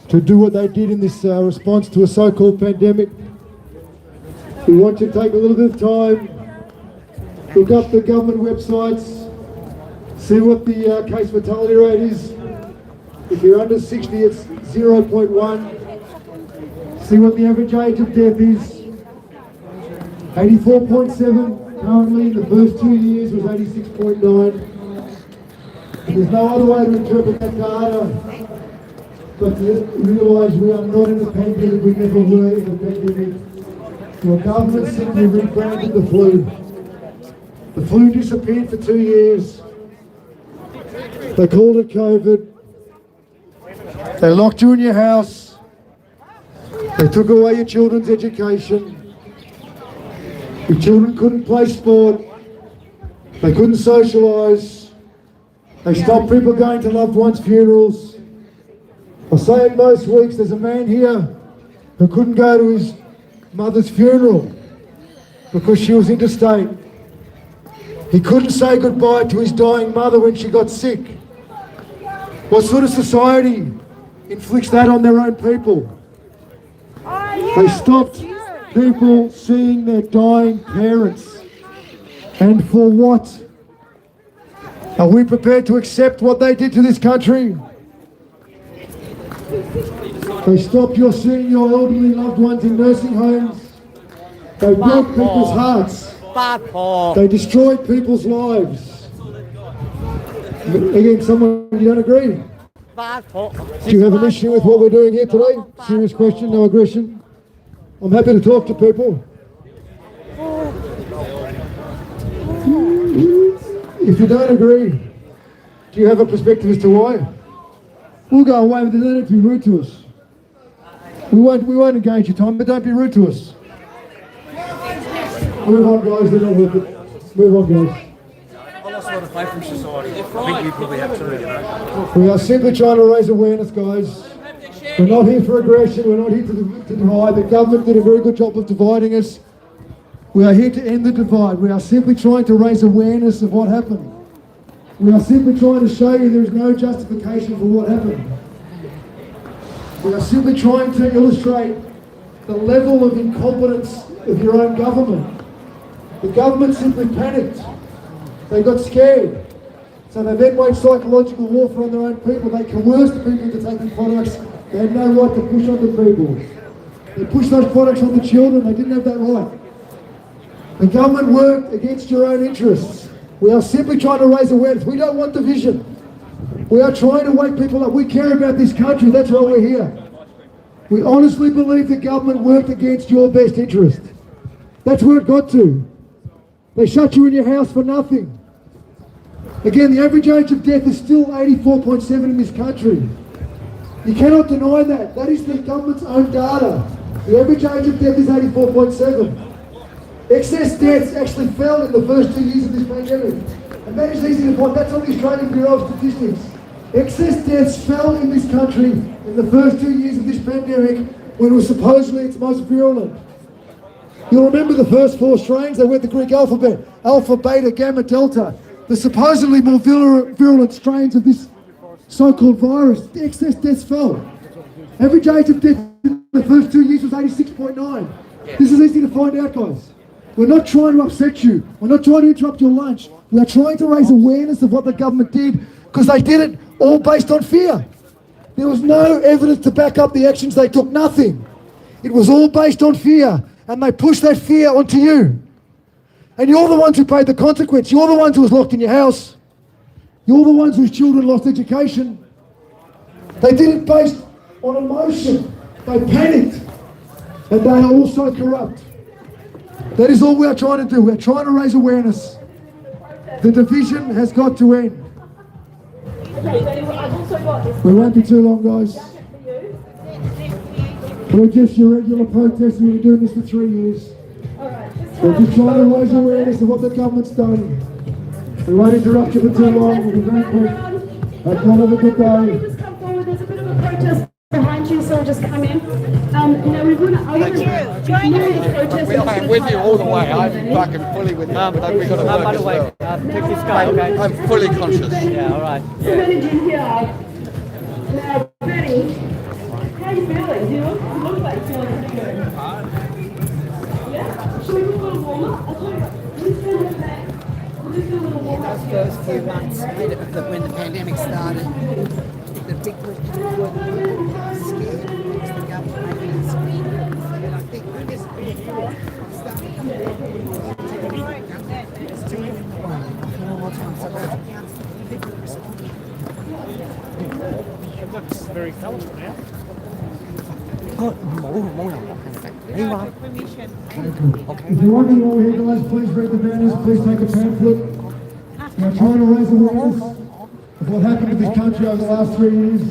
to do what they did in this response to a so-called pandemic. We want you to take a little bit of time, look up the government websites, see what the case fatality rate is. If you're under 60, it's 0.1. See what the average age of death is. 84.7. Currently, in the first 2 years was 86.9. There's no other way to interpret that data but to realise we are not in a pandemic. We never were in a pandemic. Your government simply rebranded the flu. The flu disappeared for 2 years. They called it COVID. They locked you in your house. They took away your children's education. Your children couldn't play sport. They couldn't socialise. They stopped people going to loved ones' funerals. I say it most weeks, there's a man here who couldn't go to his mother's funeral because she was interstate. He couldn't say goodbye to his dying mother when she got sick. What sort of society inflicts that on their own people? They stopped people seeing their dying parents. And for what? Are we prepared to accept what they did to this country? They stopped you seeing your elderly loved ones in nursing homes. They broke people's hearts. They destroyed people's lives. Again, someone, you don't agree? Do you have an issue with what we're doing here today? Serious question, no aggression. I'm happy to talk to people. If you don't agree, do you have a perspective as to why? We'll go away, but they don't have to be rude to us. We won't engage your time, but don't be rude to us. Move on, guys, they're not worth it. Move on, guys. I lost a lot of faith in society. I think you probably have too, you know. We are simply trying to raise awareness, guys. We're not here for aggression, we're not here to divide. The government did a very good job of dividing us. We are here to end the divide. We are simply trying to raise awareness of what happened. We are simply trying to show you there is no justification for what happened. We are simply trying to illustrate the level of incompetence of your own government. The government simply panicked. They got scared. So they then waged psychological warfare on their own people. They coerced people into taking products they had no right to push onto people. They pushed those products on the children. They didn't have that right. The government worked against your own interests. We are simply trying to raise awareness. We don't want division. We are trying to wake people up. We care about this country. That's why we're here. We honestly believe the government worked against your best interest. That's where it got to. They shut you in your house for nothing. Again, the average age of death is still 84.7 in this country. You cannot deny that. That is the government's own data. The average age of death is 84.7. Excess deaths actually fell in the first 2 years of this pandemic. And that is easy to find. That's on the Australian Bureau of Statistics. Excess deaths fell in this country in the first 2 years of this pandemic when it was supposedly its most virulent. You'll remember the first 4 strains, they went the Greek alphabet, Alpha, Beta, Gamma, Delta. The supposedly more virulent strains of this so-called virus, the excess deaths fell. Average age of death in the first 2 years was 86.9. This is easy to find out, guys. We're not trying to upset you. We're not trying to interrupt your lunch. We are trying to raise awareness of what the government did because they did it all based on fear. There was no evidence to back up the actions they took, nothing. It was all based on fear, and they pushed that fear onto you. And you're the ones who paid the consequence. You're the ones who was locked in your house. You're the ones whose children lost education. They did it based on emotion. They panicked. And they are also corrupt. That is all we are trying to do. We're trying to raise awareness. The division has got to end. We won't be too long, guys. We're just your regular protesters. We've been doing this for 3 years. We're just trying to raise awareness of what the government's done. We won't interrupt you for too long. We'll be very quick. Have a good day. There's a bit of a protest behind you, so just just come in. We want to I'm with you all the way. I'm fucking fully with you. But we've got to work by the as way, well. take this guy, okay? I'm fully conscious. Yeah, all right. managing here. Now, Benny, how you feeling? You look like you're feeling pretty good. Yeah? Should we do a little warm up? I'll tell you what. Let's do a little back. Let's do a little warm up. Those first few months when the pandemic started, the big question was scared because the government making us scared. And I think we're just It looks very colourful now. If you're wondering why we're here, guys, please read the banners, please take a pamphlet. We're trying to raise awareness of what happened to this country over the last 3 years.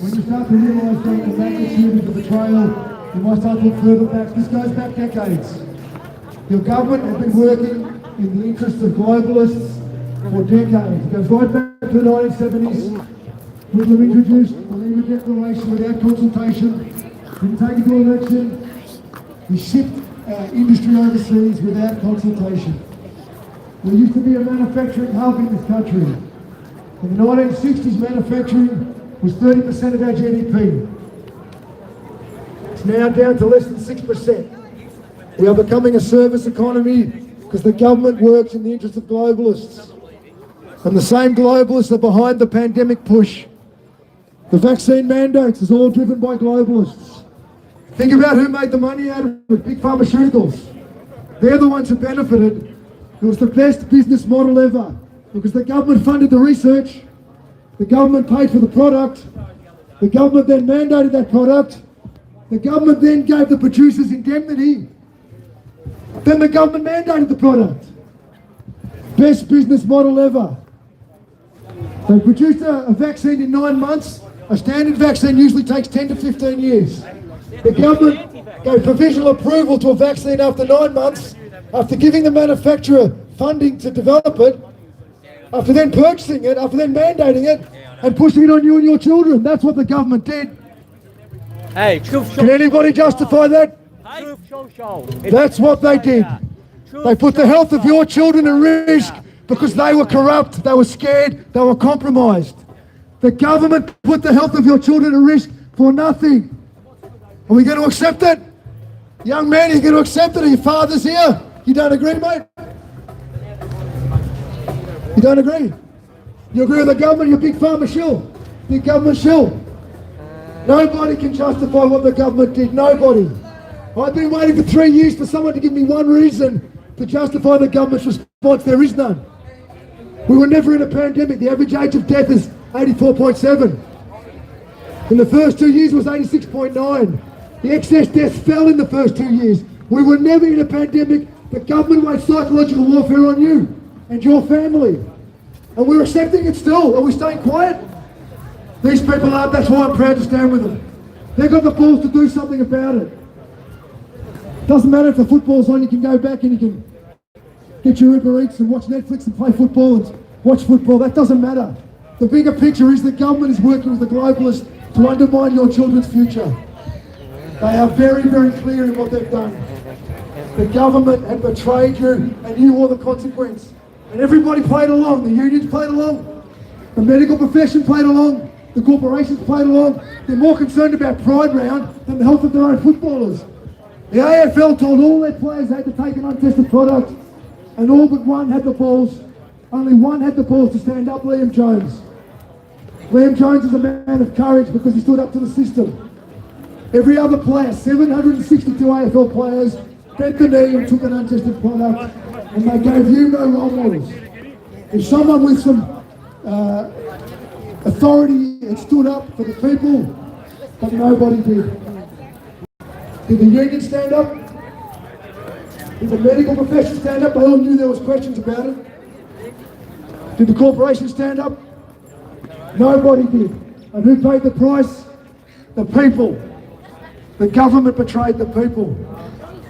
When you start to realise the magnitude of the betrayal, you might start to look further back. This goes back decades. Your government has been working in the interests of globalists for decades. It goes right back to the 1970s. Whitlam introduced the Lima Declaration without consultation. Didn't take it to election. We shipped industry overseas without consultation. We used to be a manufacturing hub in this country. In the 1960s, manufacturing was 30% of our GDP. It's now down to less than 6%. We are becoming a service economy because the government works in the interest of globalists. And the same globalists are behind the pandemic push. The vaccine mandates is all driven by globalists. Think about who made the money out of it, big pharmaceuticals. They're the ones who benefited. It was the best business model ever because the government funded the research, the government paid for the product, the government then mandated that product, the government then gave the producers indemnity, then the government mandated the product. Best business model ever. They produced a vaccine in 9 months. A standard vaccine usually takes 10 to 15 years. The government gave provisional approval to a vaccine after 9 months, after giving the manufacturer funding to develop it, after then purchasing it, after then mandating it, and pushing it on you and your children. That's what the government did. Hey, can anybody justify that? That's what they did. They put the health of your children at risk because they were corrupt, they were scared, they were compromised. The government put the health of your children at risk for nothing. Are we going to accept it? Young man, are you going to accept it? Are your fathers here? You don't agree, mate? You don't agree? You agree with the government? You're a big pharma shill. Big government shill. Nobody can justify what the government did. Nobody. I've been waiting for 3 years for someone to give me one reason to justify the government's response. There is none. We were never in a pandemic. The average age of death is 84.7. In the first 2 years it was 86.9. The excess deaths fell in the first 2 years. We were never in a pandemic. The government waged psychological warfare on you and your family. And we're accepting it still. Are we staying quiet? These people aren't. That's why I'm proud to stand with them. They've got the balls to do something about it. Doesn't matter if the football's on, you can go back and you can get your Uber Eats and watch Netflix and play football and watch football. That doesn't matter. The bigger picture is the government is working with the globalists to undermine your children's future. They are very, very clear in what they've done. The government had betrayed you and you wore the consequence. And everybody played along. The unions played along. The medical profession played along. The corporations played along. They're more concerned about Pride Round than the health of their own footballers. The AFL told all their players they had to take an untested product, and all but one had the balls. Only one had the balls to stand up, Liam Jones. Liam Jones is a man of courage because he stood up to the system. Every other player, 762 AFL players, bent the knee and took an untested product, and they gave you no role models. If someone with some authority had stood up for the people, but nobody did. Did the union stand up? Did the medical profession stand up? They all knew there was questions about it. Did the corporation stand up? Nobody did. And who paid the price? The people. The government betrayed the people.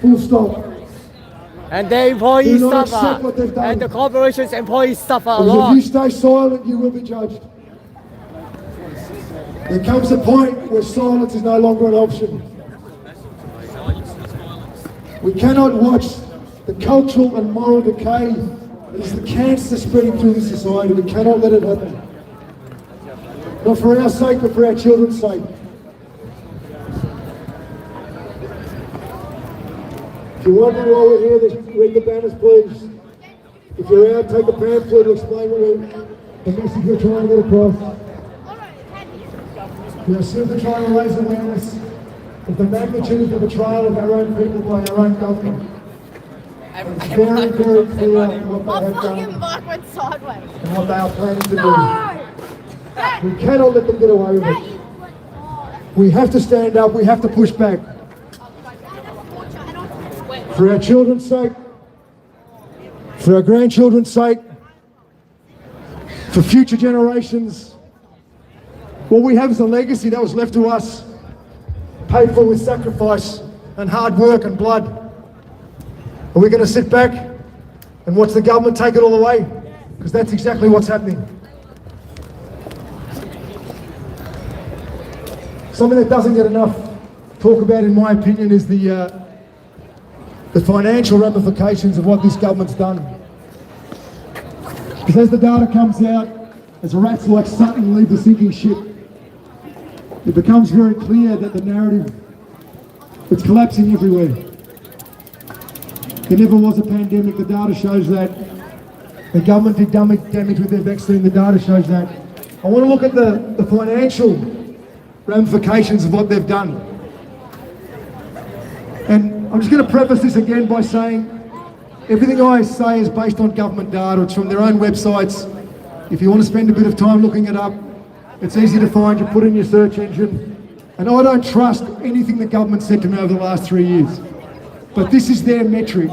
Full stop. And the employees Do not suffer. accept what they've done. And the corporation's employees suffer a Because lot. if you stay silent, you will be judged. There comes a point where silence is no longer an option. We cannot watch the cultural and moral decay that is the cancer spreading through the society. We cannot let it happen. Not for our sake, but for our children's sake. If you're wondering why we're here, read the banners, please. If you're out, take a pamphlet to explain the message we're trying to get across. We are simply trying to raise awareness of the magnitude of the betrayal of our own people by our own government. It's very, very clear what they have done and what they are planning to do. We cannot let them get away with it. We have to stand up, we have to push back. For our children's sake, for our grandchildren's sake, for future generations. What we have is a legacy that was left to us, paid for with sacrifice and hard work and blood. Are we going to sit back and watch the government take it all away? Because that's exactly what's happening. Something that doesn't get enough talk about, in my opinion, is the financial ramifications of what this government's done. Because as the data comes out, as rats like Sutton leave the sinking ship, it becomes very clear that the narrative is collapsing everywhere. There never was a pandemic, the data shows that. The government did damage with their vaccine, the data shows that. I want to look at the financial ramifications of what they've done. And I'm just going to preface this again by saying everything I say is based on government data. It's from their own websites. If you want to spend a bit of time looking it up, it's easy to find. You put in your search engine. And I don't trust anything the government said to me over the last 3 years. But this is their metric.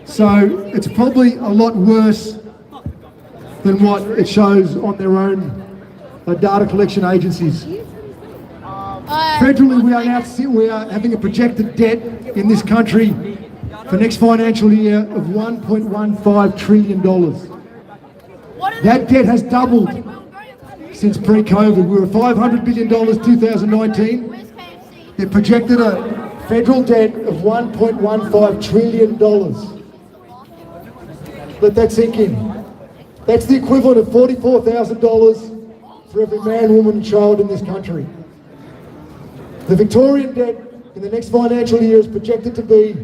So it's probably a lot worse than what it shows on their own data collection agencies. Federally, we are having a projected debt in this country for next financial year of $1.15 trillion. That debt has doubled since pre-COVID. We were $500 billion 2019. They projected a federal debt of $1.15 trillion. Let that sink in. That's the equivalent of $44,000 for every man, woman and child in this country. The Victorian debt in the next financial year is projected to be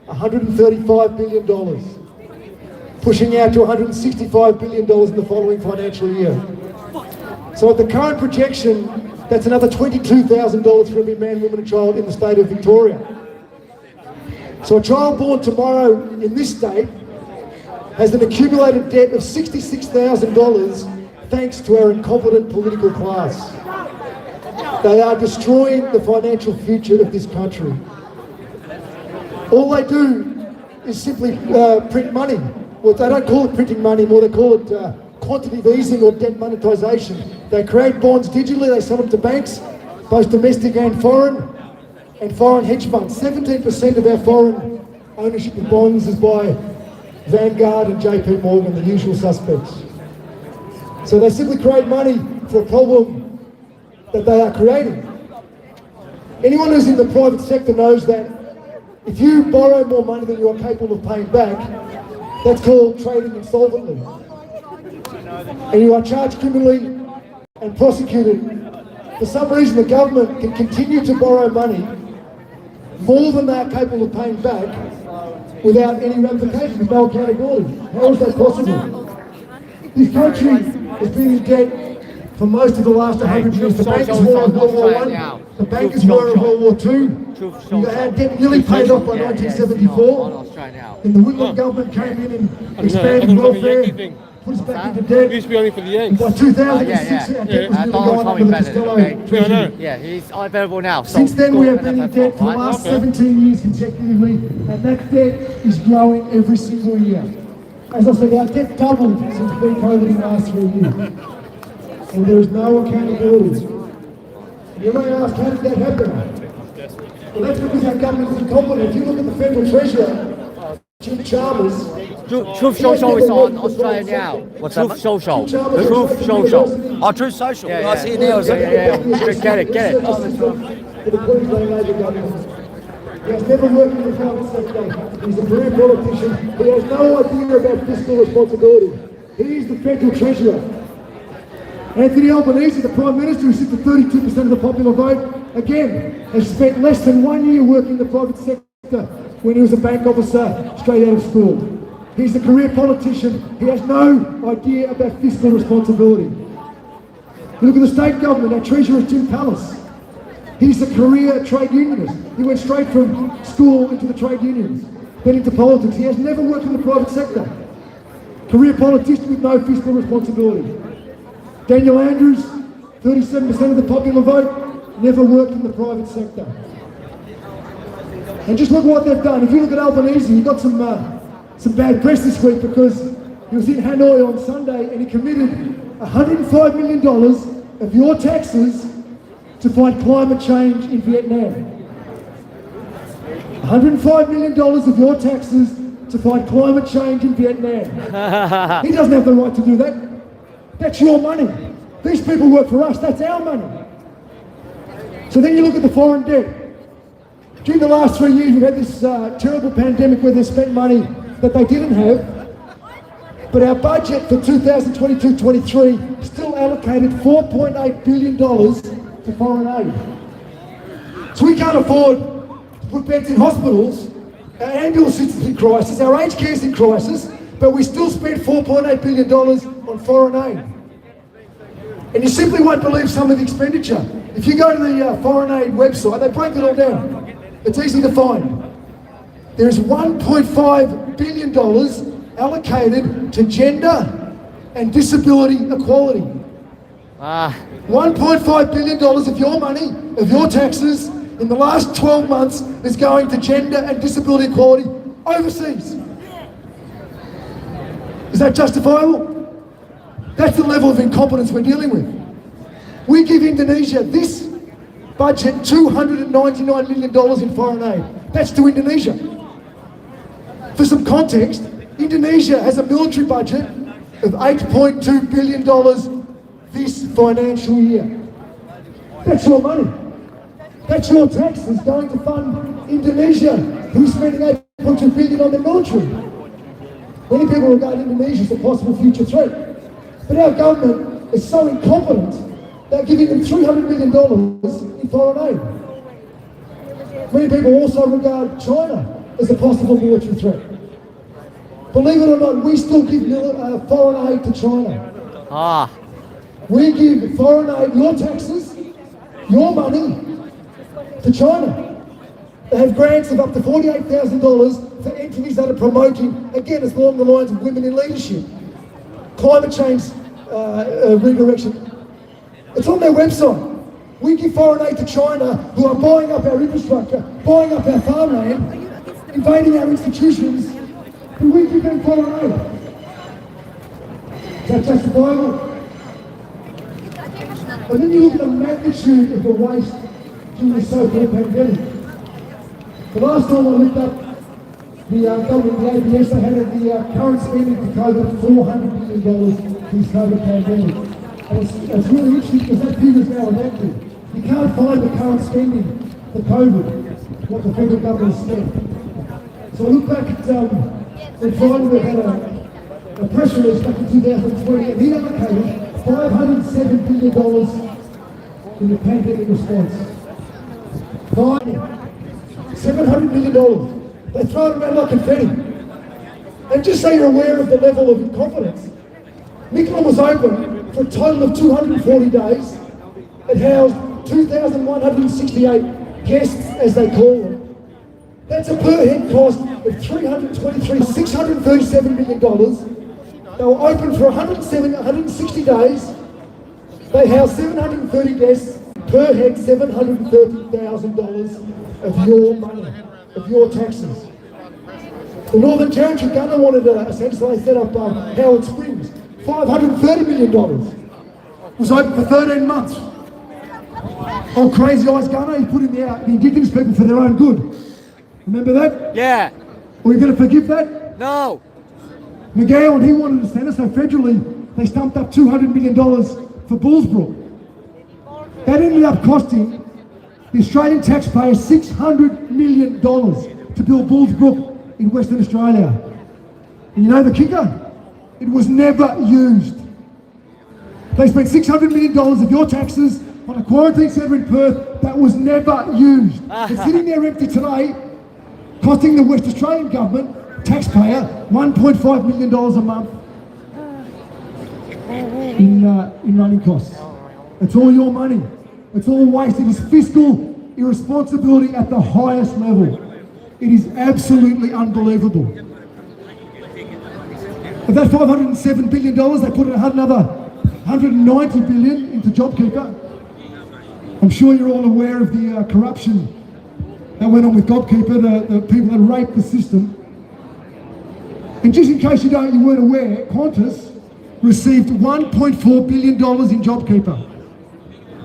$135 billion, pushing out to $165 billion in the following financial year. So at the current projection, that's another $22,000 for every man, woman and child in the state of Victoria. So a child born tomorrow in this state has an accumulated debt of $66,000 thanks to our incompetent political class. They are destroying the financial future of this country. All they do is simply print money. Well, they don't call it printing money anymore, they call it quantitative easing or debt monetisation. They create bonds digitally, they sell them to banks, both domestic and foreign hedge funds. 17% of our foreign ownership of bonds is by Vanguard and JP Morgan, the usual suspects. So they simply create money for a problem that they are creating. Anyone who's in the private sector knows that if you borrow more money than you are capable of paying back, that's called trading insolvently. And you are charged criminally and prosecuted. For some reason, the government can continue to borrow money more than they are capable of paying back without any ramifications, no accountability. How is that possible? This country has been in debt for most of the last 100 years. The bankers were of World War I, the bankers were of World War II. We had debt nearly paid off by 1974. And the Whitlam government came in and expanded welfare, put us back into debt. It used to be only for the Yanks. By 2006, our debt was nearly gone under the Costello treasury. Yeah, he's available now. Since then, we have been in debt for the last 17 years consecutively, and that debt is growing every single year. As I said, our debt doubled since pre-COVID in the last 3 years. And there is no accountability. You may ask, how did that happen? Well, that's because our government is incompetent. If you look at the Federal Treasurer, Jim Chalmers, Truth Social is on Australia now. What's that, Truth mate? Social. Truth Social. Oh, Truth Social. Yeah, Oh, it's here now, is it? yeah. Get it. For the Queensland Labor government. He has never worked in the private sector. He's a career politician. He has no idea about fiscal responsibility. He is the federal treasurer. Anthony Albanese, the Prime Minister, who sits at 32% of the popular vote, again, has spent less than 1 year working in the private sector when he was a bank officer straight out of school. He's a career politician. He has no idea about fiscal responsibility. You look at the state government, our treasurer is Jim Pallas. He's a career trade unionist. He went straight from school into the trade unions, then into politics. He has never worked in the private sector. Career politician with no fiscal responsibility. Daniel Andrews, 37% of the popular vote, never worked in the private sector. And just look what they've done. If you look at Albanese, he got some bad press this week because he was in Hanoi on Sunday and he committed $105 million of your taxes to fight climate change in Vietnam. $105 million of your taxes to fight climate change in Vietnam. He doesn't have the right to do that. That's your money. These people work for us, that's our money. So then you look at the foreign debt. During the last 3 years, we've had this terrible pandemic where they spent money that they didn't have. But our budget for 2022-23 still allocated $4.8 billion to foreign aid. So we can't afford to put beds in hospitals, our ambulance is in crisis, our aged care is in crisis, but we still spent $4.8 billion on foreign aid. And you simply won't believe some of the expenditure. If you go to the foreign aid website, they break it all down. It's easy to find. There is $1.5 billion allocated to gender and disability equality. $1.5 billion of your money, of your taxes, in the last 12 months is going to gender and disability equality overseas. Is that justifiable? That's the level of incompetence we're dealing with. We give Indonesia this budget $299 million in foreign aid. That's to Indonesia. For some context, Indonesia has a military budget of $8.2 billion this financial year. That's your money. That's your taxes going to fund Indonesia, who's spending $8.2 billion on their military. Many people regard Indonesia as a possible future threat. But our government is so incompetent, they're giving them $300 million in foreign aid. Many people also regard China as a possible military threat. Believe it or not, we still give foreign aid to China. We give foreign aid, your taxes, your money, to China. They have grants of up to $48,000 for entities that are promoting, again, it's along the lines of women in leadership, climate change redirection. It's on their website. We give foreign aid to China, who are buying up our infrastructure, buying up our farmland, invading our institutions, and we give them foreign aid. Is that justifiable? And then you look at the magnitude of the waste during the so-called pandemic. The last time I looked up the government, the ABS, they had the current spending for COVID $400 million this COVID pandemic. And it's really interesting because that figure is now inactive. You can't find the current spending for COVID, what the federal government has spent. So I look back at, and finally we had a press release back in 2020, and he allocated $507 billion in the pandemic response. $700 million. They throw it around like confetti. And just so you're aware of the level of incompetence, Nicola was open for a total of 240 days. It housed 2,168 guests, as they call them. That's a per head cost of $637 million. They were open for 160 days. They housed 730 guests, per head $730,000 of your money, of your taxes. The Northern Territory Gunner wanted essentially set up Howard Springs, $530 million. Was open for 13 months. Old Crazy Eyes Gunner, he put in the Indigenous people for their own good. Remember that? Yeah. Are we going to forgive that? No. McGowan, he wanted to send us, so federally, they stumped up $200 million for Bullsbrook. That ended up costing the Australian taxpayer $600 million to build Bullsbrook in Western Australia. And you know the kicker? It was never used. They spent $600 million of your taxes on a quarantine centre in Perth that was never used. It's sitting there empty today, costing the West Australian government, taxpayer, $1.5 million a month in running costs. It's all your money. It's all wasted. It's fiscal irresponsibility at the highest level. It is absolutely unbelievable. Of that $507 billion, they put another $190 billion into JobKeeper. I'm sure you're all aware of the corruption that went on with JobKeeper, the people that raped the system. And just in case you weren't aware, Qantas received $1.4 billion in JobKeeper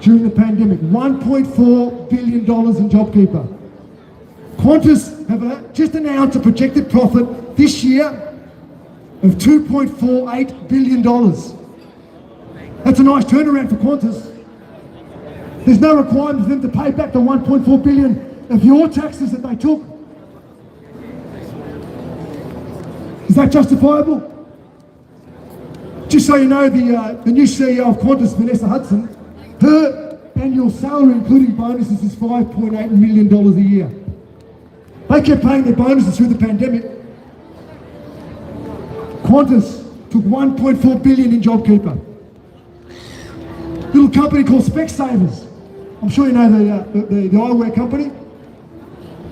during the pandemic. $1.4 billion in JobKeeper. Qantas have just announced a projected profit this year of $2.48 billion. That's a nice turnaround for Qantas. There's no requirement for them to pay back the $1.4 billion of your taxes that they took. Is that justifiable? Just so you know, the new CEO of Qantas, Vanessa Hudson, her annual salary, including bonuses, is $5.8 million a year. They kept paying their bonuses through the pandemic. Qantas took $1.4 billion in JobKeeper. Little company called Specsavers. I'm sure you know the eyewear company.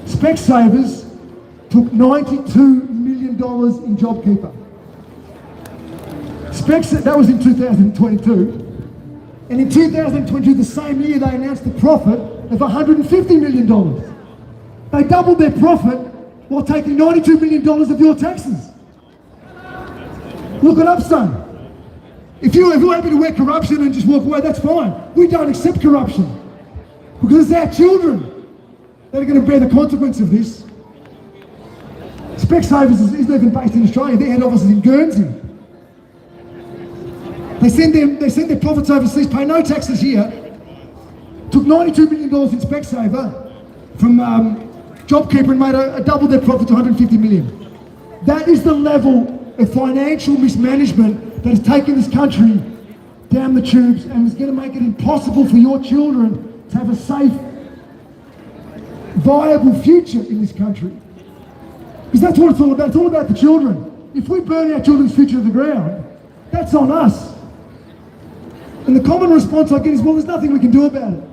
Specsavers took $92 million in JobKeeper. That was in 2022. And in 2022, the same year, they announced a profit of $150 million. They doubled their profit while taking $92 million of your taxes. Look it up, son. If you're happy to wear corruption and just walk away, that's fine. We don't accept corruption. Because it's our children that are going to bear the consequence of this. Specsavers isn't even based in Australia. Their head office is in Guernsey. They send their profits overseas, pay no taxes here. Took $92 million in Specsaver from JobKeeper and made doubled their profit to $150 million. That is the level of financial mismanagement that has taken this country down the tubes and is going to make it impossible for your children to have a safe, viable future in this country. Because that's what it's all about. It's all about the children. If we burn our children's future to the ground, that's on us. And the common response I get is, well, there's nothing we can do about it.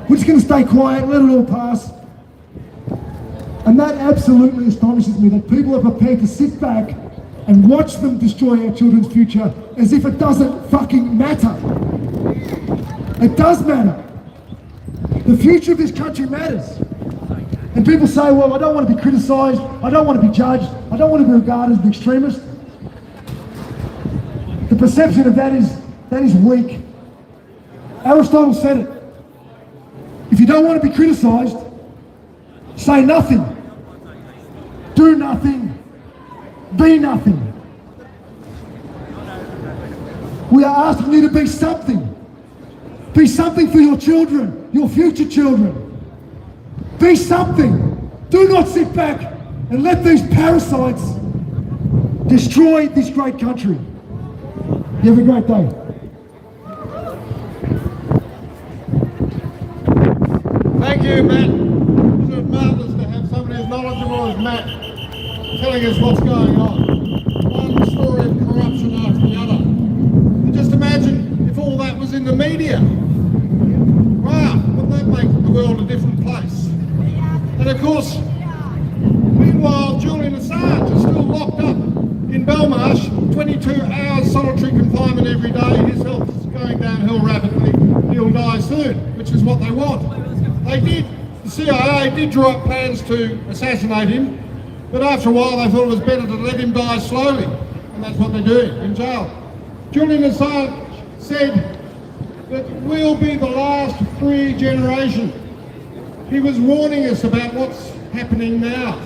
We're just going to stay quiet, let it all pass. And that absolutely astonishes me, that people are prepared to sit back and watch them destroy our children's future as if it doesn't fucking matter. It does matter. The future of this country matters. And people say, well, I don't want to be criticised, I don't want to be judged, I don't want to be regarded as an extremist. The perception of that is weak. Aristotle said it. If you don't want to be criticised, say nothing. Do nothing. Be nothing. We are asking you to be something. Be something for your children, your future children. Be something. Do not sit back and let these parasites destroy this great country. You have a great day. Thank you, Matt. It's marvellous to have somebody as knowledgeable as Matt telling us what's going on. One story of corruption after the other. And just imagine if all that was in the media. Wow, wouldn't that make the world a different place? And of course, meanwhile, Julian Assange is still locked up in Belmarsh, 22 hours solitary confinement every day. His health is going downhill rapidly. He'll die soon, which is what they want. The CIA did draw up plans to assassinate him, but after a while they thought it was better to let him die slowly, and that's what they're doing in jail. Julian Assange said that we'll be the last free generation. He was warning us about what's happening now.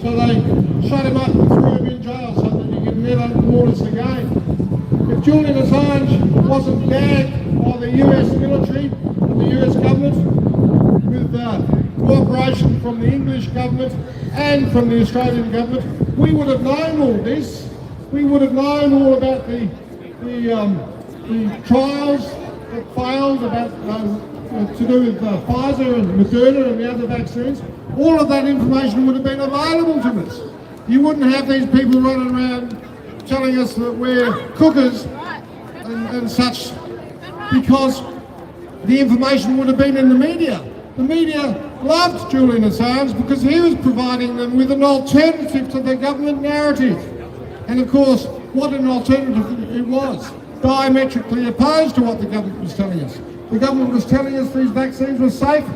So they shut him up and threw him in jail so that he could never warn us again. If Julian Assange wasn't gagged by the US military and the US government with cooperation from the English government and from the Australian government, we would have known all this. We would have known all about the trials that failed about to do with Pfizer and Moderna and the other vaccines. All of that information would have been available to us. You wouldn't have these people running around telling us that we're cookers and such, because the information would have been in the media. The media loved Julian Assange because he was providing them with an alternative to the government narrative. And of course, what an alternative it was, diametrically opposed to what the government was telling us. The government was telling us these vaccines were safe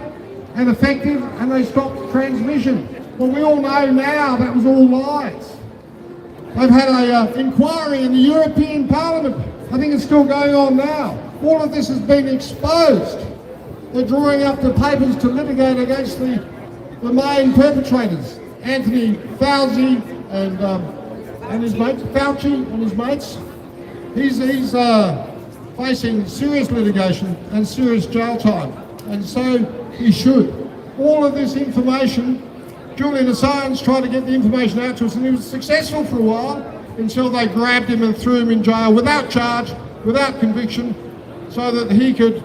and effective and they stopped transmission. Well, we all know now that was all lies. They've had an inquiry in the European Parliament. I think it's still going on now. All of this has been exposed. They're drawing up the papers to litigate against the main perpetrators, Anthony Fauci and his mates, Fauci and his mates. He's facing serious litigation and serious jail time, and so he should. All of this information, Julian Assange tried to get the information out to us, and he was successful for a while until they grabbed him and threw him in jail without charge, without conviction, so that he could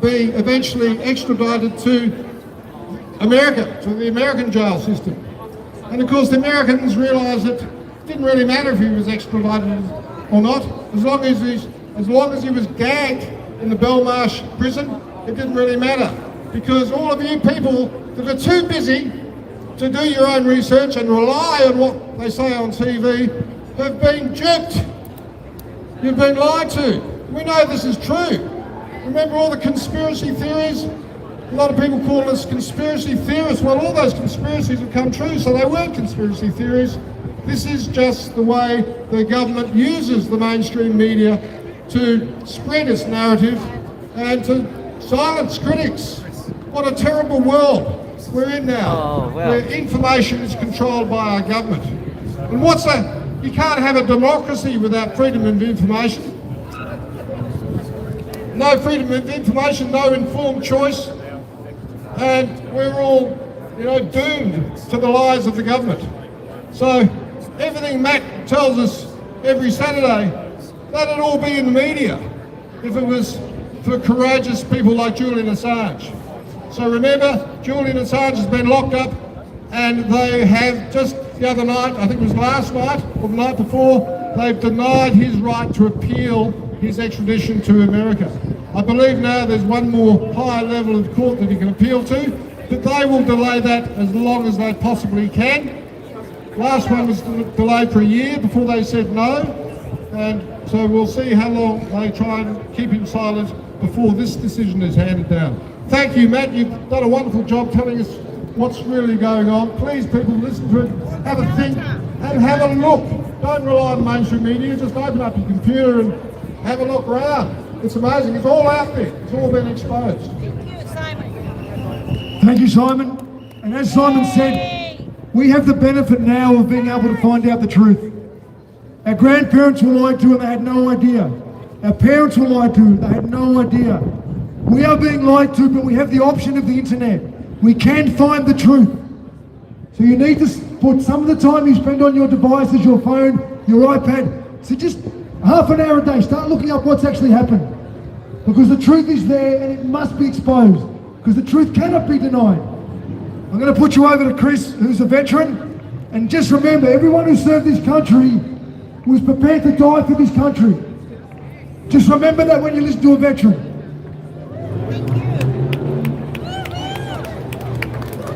be eventually extradited to America, to the American jail system. And of course the Americans realised that it didn't really matter if he was extradited or not, as long as he was gagged in the Belmarsh prison, it didn't really matter. Because all of you people that are too busy to do your own research and rely on what they say on TV have been duped. You've been lied to. We know this is true. Remember all the conspiracy theories? A lot of people call us conspiracy theorists. Well, all those conspiracies have come true, so they weren't conspiracy theories. This is just the way the government uses the mainstream media to spread its narrative and to silence critics. What a terrible world we're in now, where information is controlled by our government. And what's that? You can't have a democracy without freedom of information. No freedom of information, no informed choice, and we're all, doomed to the lies of the government. So everything Matt tells us every Saturday, that'd all be in the media if it was for courageous people like Julian Assange. So remember, Julian Assange has been locked up, and they have just the other night, I think it was last night or the night before, they've denied his right to appeal his extradition to America. I believe now there's one more higher level of court that he can appeal to, but they will delay that as long as they possibly can. Last one was delayed for a year before they said no, and so we'll see how long they try and keep him silent before this decision is handed down. Thank you, Matt. You've done a wonderful job telling us what's really going on. Please, people, listen to it, have a think, and have a look. Don't rely on the mainstream media. Just open up your computer and have a look around. It's amazing. It's all out there. It's all been exposed. Thank you, Simon. And as Simon said, we have the benefit now of being able to find out the truth. Our grandparents were lied to and they had no idea. Our parents were lied to, they had no idea. We are being lied to, but we have the option of the internet. We can find the truth. So you need to put some of the time you spend on your devices, your phone, your iPad, so just half an hour a day, start looking up what's actually happened. Because the truth is there and it must be exposed. Because the truth cannot be denied. I'm going to put you over to Chris, who's a veteran. And just remember, everyone who served this country was prepared to die for this country. Just remember that when you listen to a veteran.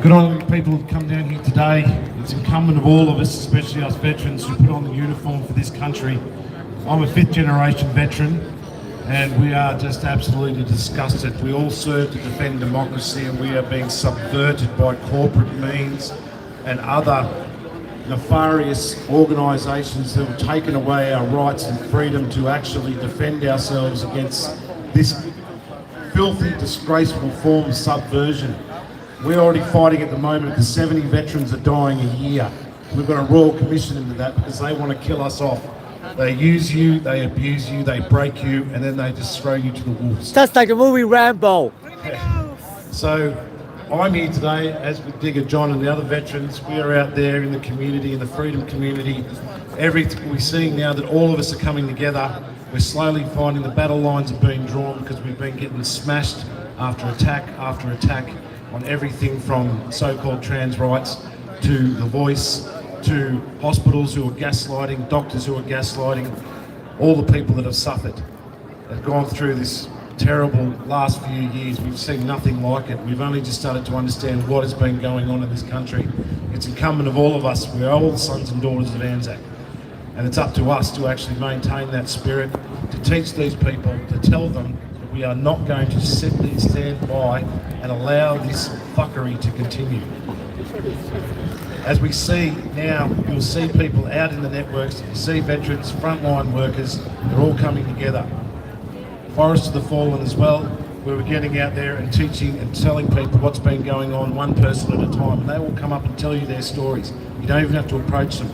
Good on you people who've come down here today. It's incumbent of all of us, especially us veterans, who put on the uniform for this country. I'm a 5th generation veteran, and we are just absolutely disgusted. We all serve to defend democracy, and we are being subverted by corporate means and other nefarious organisations that have taken away our rights and freedom to actually defend ourselves against this filthy, disgraceful form of subversion. We're already fighting at the moment because 70 veterans are dying a year. We've got a royal commission into that because they want to kill us off. They use you, they abuse you, they break you, and then they just throw you to the wolves. Just like the movie Rambo. So I'm here today, as with Digger John and the other veterans. We are out there in the community, in the freedom community. We're seeing now that all of us are coming together. We're slowly finding the battle lines are being drawn because we've been getting smashed after attack on everything from so-called trans rights to The Voice, to hospitals who are gaslighting, doctors who are gaslighting, all the people that have suffered, have gone through this terrible last few years. We've seen nothing like it. We've only just started to understand what has been going on in this country. It's incumbent of all of us. We're all sons and daughters of Anzac. And it's up to us to actually maintain that spirit, to teach these people, to tell them that we are not going to simply stand by and allow this fuckery to continue. As we see now, you'll see people out in the networks, you see veterans, frontline workers, they're all coming together. Forest of the Fallen as well, where we're getting out there and teaching and telling people what's been going on, one person at a time, and they will come up and tell you their stories. You don't even have to approach them.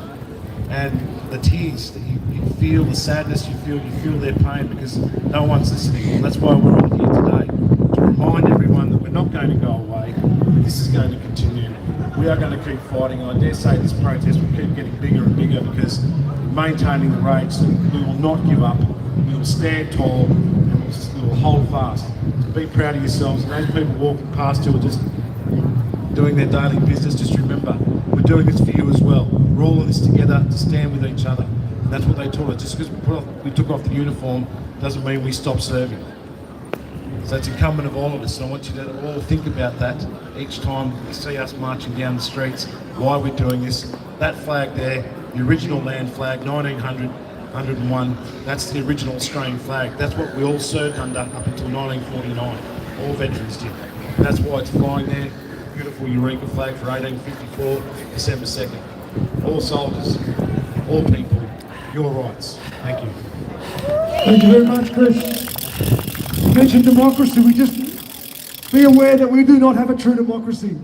And the tears that you feel, the sadness you feel their pain because no one's listening. And that's why we're all here today, to remind everyone that we're not going to go away, this is going to continue. We are going to keep fighting. I dare say this protest will keep getting bigger and bigger because we're maintaining the rage. So we will not give up. We will stand tall and we will hold fast. So be proud of yourselves. And those people walking past who are just doing their daily business, just remember, we're doing this for you as well. We're all in this together to stand with each other. And that's what they taught us. Just because we took off the uniform doesn't mean we stop serving. So it's incumbent of all of us, and I want you to all think about that each time you see us marching down the streets, why we're doing this. That flag there, the original land flag, 1900, 101, that's the original Australian flag. That's what we all served under up until 1949. All veterans did. And that's why it's flying there. Beautiful Eureka flag for 1854, December 2nd. All soldiers, all people, your rights. Thank you. Thank you very much, Chris. You mentioned democracy. We just be aware that we do not have a true democracy.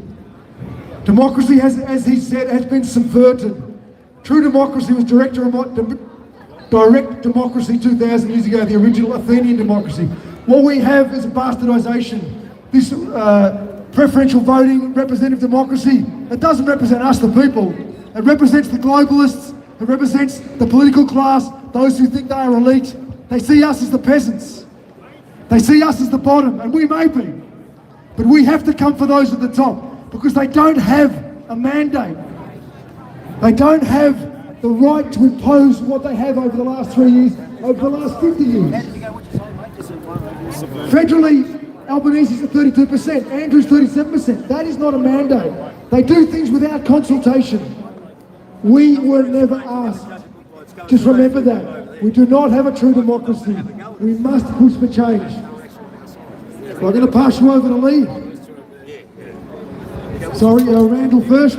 Democracy, as he said, has been subverted. True democracy was direct democracy 2,000 years ago, the original Athenian democracy. What we have is a bastardisation. This preferential voting, representative democracy, it doesn't represent us, the people. It represents the globalists, it represents the political class, those who think they are elite. They see us as the peasants. They see us as the bottom, and we may be. But we have to come for those at the top, because they don't have a mandate. They don't have the right to impose what they have over the last 3 years, over the last 50 years. Federally, Albanese's at 32%, Andrew's 37%. That is not a mandate. They do things without consultation. We were never asked. Just remember that. We do not have a true democracy. We must push for change. So I'm going to pass you over to Lee. Sorry, Randall first.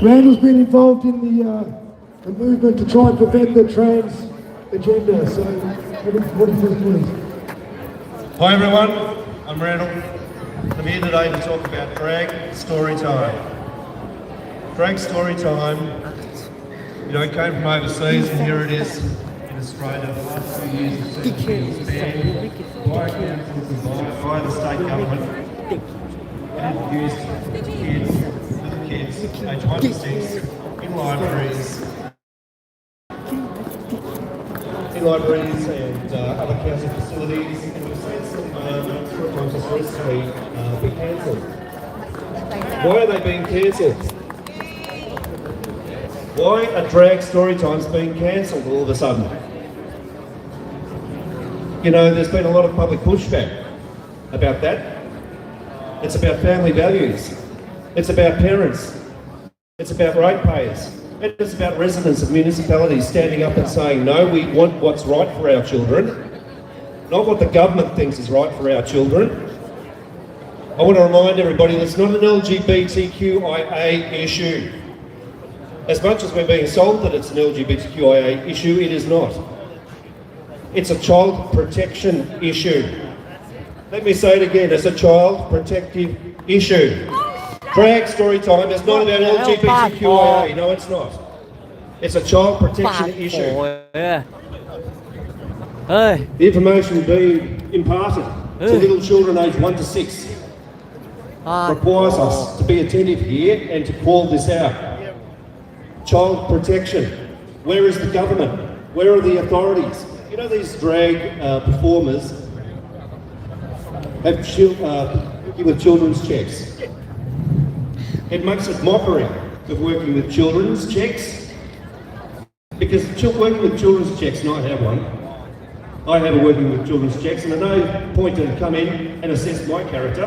Randall's been involved in the movement to try and prevent the trans agenda. So, what do you think, please? Hi everyone, I'm Randall. I'm here today to talk about drag story time. Drag story time. You know, it came from overseas and here it is in Australia. The last 2 years has been banned by councils, by the state government. And introduced little kids, aged 1 to 6, in libraries and other council facilities. And we've seen some programs just recently be cancelled. Why are they being cancelled? Why are drag story times being cancelled all of a sudden? You know, there's been a lot of public pushback about that. It's about family values. It's about parents. It's about ratepayers. And it's about residents of municipalities standing up and saying, no, we want what's right for our children, not what the government thinks is right for our children. I want to remind everybody that it's not an LGBTQIA issue. As much as we're being sold that it's an LGBTQIA issue, it is not. It's a child protection issue. Let me say it again, it's a child protective issue. Drag story time is not about LGBTQIA, no it's not. It's a child protection issue. The information being imparted to little children aged 1 to 6 requires us to be attentive here and to call this out. Child protection. Where is the government? Where are the authorities? You know, these drag performers have working with children's checks. It makes a mockery of working with children's checks, because working with children's checks, and I have one, I have a working with children's checks, and I no point to come in and assess my character,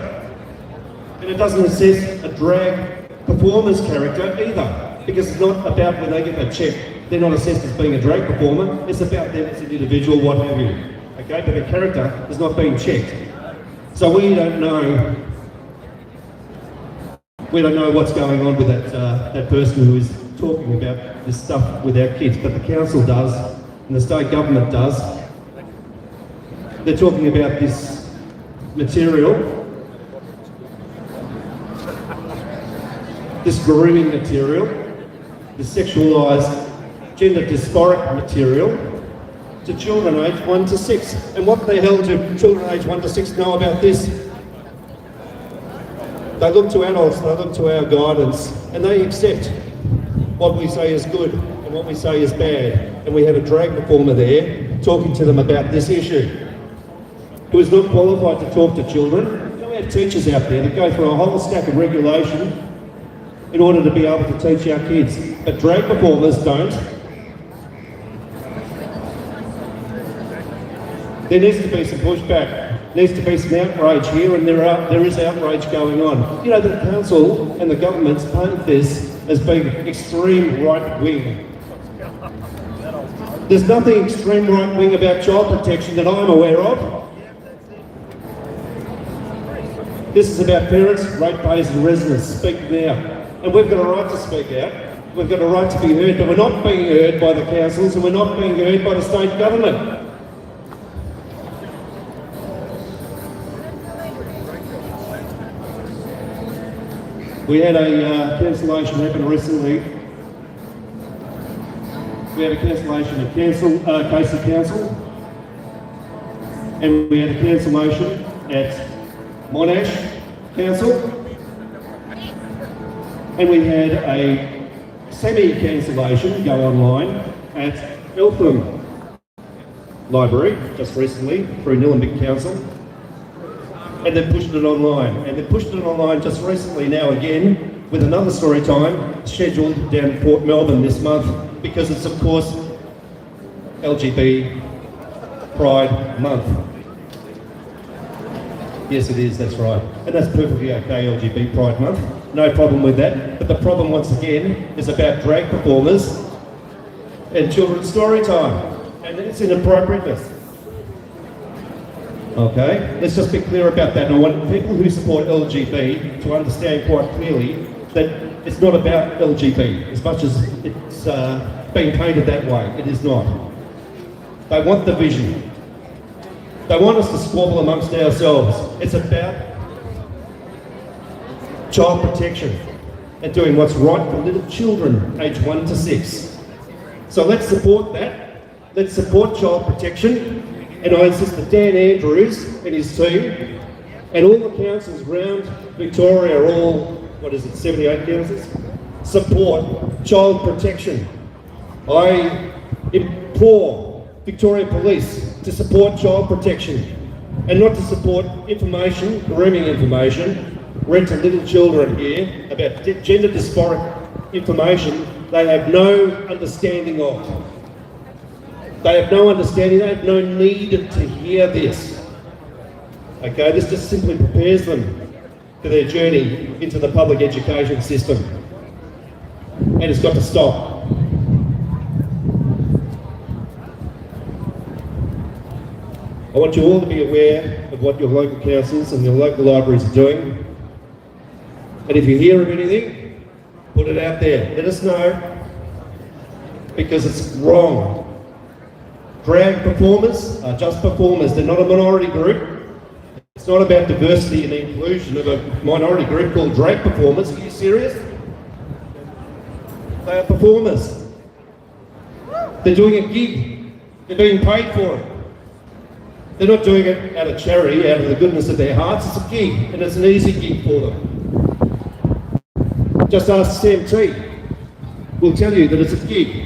and it doesn't assess a drag performer's character either, because it's not about when they get that check, they're not assessed as being a drag performer, it's about them as an individual, what have you. Okay, but their character is not being checked. So we don't know what's going on with that person who is talking about this stuff with our kids, but the council does, and the state government does. They're talking about this material, this grooming material, the sexualised, gender dysphoric material to children aged 1 to 6. And what the hell do children aged 1 to 6 know about this? They look to adults, they look to our guidance, and they accept what we say is good and what we say is bad. And we have a drag performer there talking to them about this issue, who is not qualified to talk to children. You know, we have teachers out there that go through a whole stack of regulation in order to be able to teach our kids, but drag performers don't. There needs to be some pushback, needs to be some outrage here, and there is outrage going on. You know, the council and the government's paint this as being extreme right-wing. There's nothing extreme right-wing about child protection that I'm aware of. This is about parents, ratepayers and residents speaking out. And we've got a right to speak out. We've got a right to be heard, but we're not being heard by the councils and we're not being heard by the state government. We had a cancellation happen recently. We had a cancellation at Casey Council, and we had a cancellation at Monash Council, and we had a semi-cancellation go online at Eltham Library just recently through Nillumbik Council. And they're pushing it online. And they're pushing it online just recently now again with another story time scheduled down in Port Melbourne this month, because it's of course LGBT Pride Month. Yes it is, that's right. And that's perfectly okay, LGBT Pride Month. No problem with that. But the problem once again is about drag performers and children's story time. And its inappropriateness. Okay, let's just be clear about that. And I want people who support LGBT to understand quite clearly that it's not about LGBT as much as it's being painted that way. It is not. They want the vision. They want us to squabble amongst ourselves. It's about child protection and doing what's right for little children aged 1 to 6. So let's support that. Let's support child protection. And I insist that Dan Andrews and his team and all the councils around Victoria, all, 78 councils, support child protection. I implore Victoria Police to support child protection and not to support information, grooming information, read to little children here about gender dysphoric information they have no understanding of. They have no understanding, they have no need to hear this. Okay, this just simply prepares them for their journey into the public education system. And it's got to stop. I want you all to be aware of what your local councils and your local libraries are doing. And if you hear of anything, put it out there. Let us know, because it's wrong. Drag performers are just performers. They're not a minority group. It's not about diversity and the inclusion of a minority group called drag performers. Are you serious? They are performers. They're doing a gig. They're being paid for it. They're not doing it out of charity, out of the goodness of their hearts. It's a gig, and it's an easy gig for them. Just ask CMT. We'll tell you that it's a gig.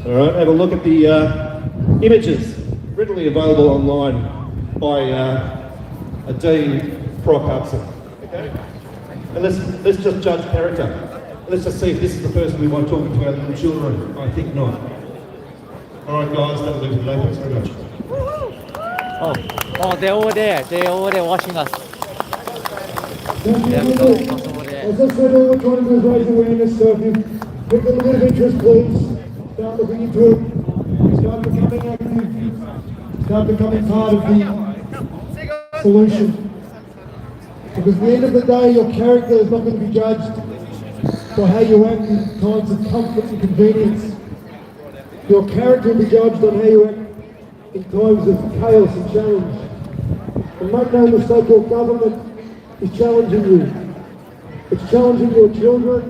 All right, have a look at the images, readily available online by a Dean Brock Hudson. Okay, and let's just judge character. Let's just see if this is the person we want talking to our little children. I think not. All right, guys, that'll do for today. Thanks very much. Oh, they're over there. They're over there watching us. There we go. Over there. As I said, all we're trying to do is raise awareness, so if you've got a little bit of interest, please start looking into it, start becoming active, start becoming part of the solution. Because at the end of the day, your character is not going to be judged by how you act in times of comfort and convenience. Your character will be judged on how you act in times of chaos and challenge. And make no mistake, your government is challenging you. It's challenging your children.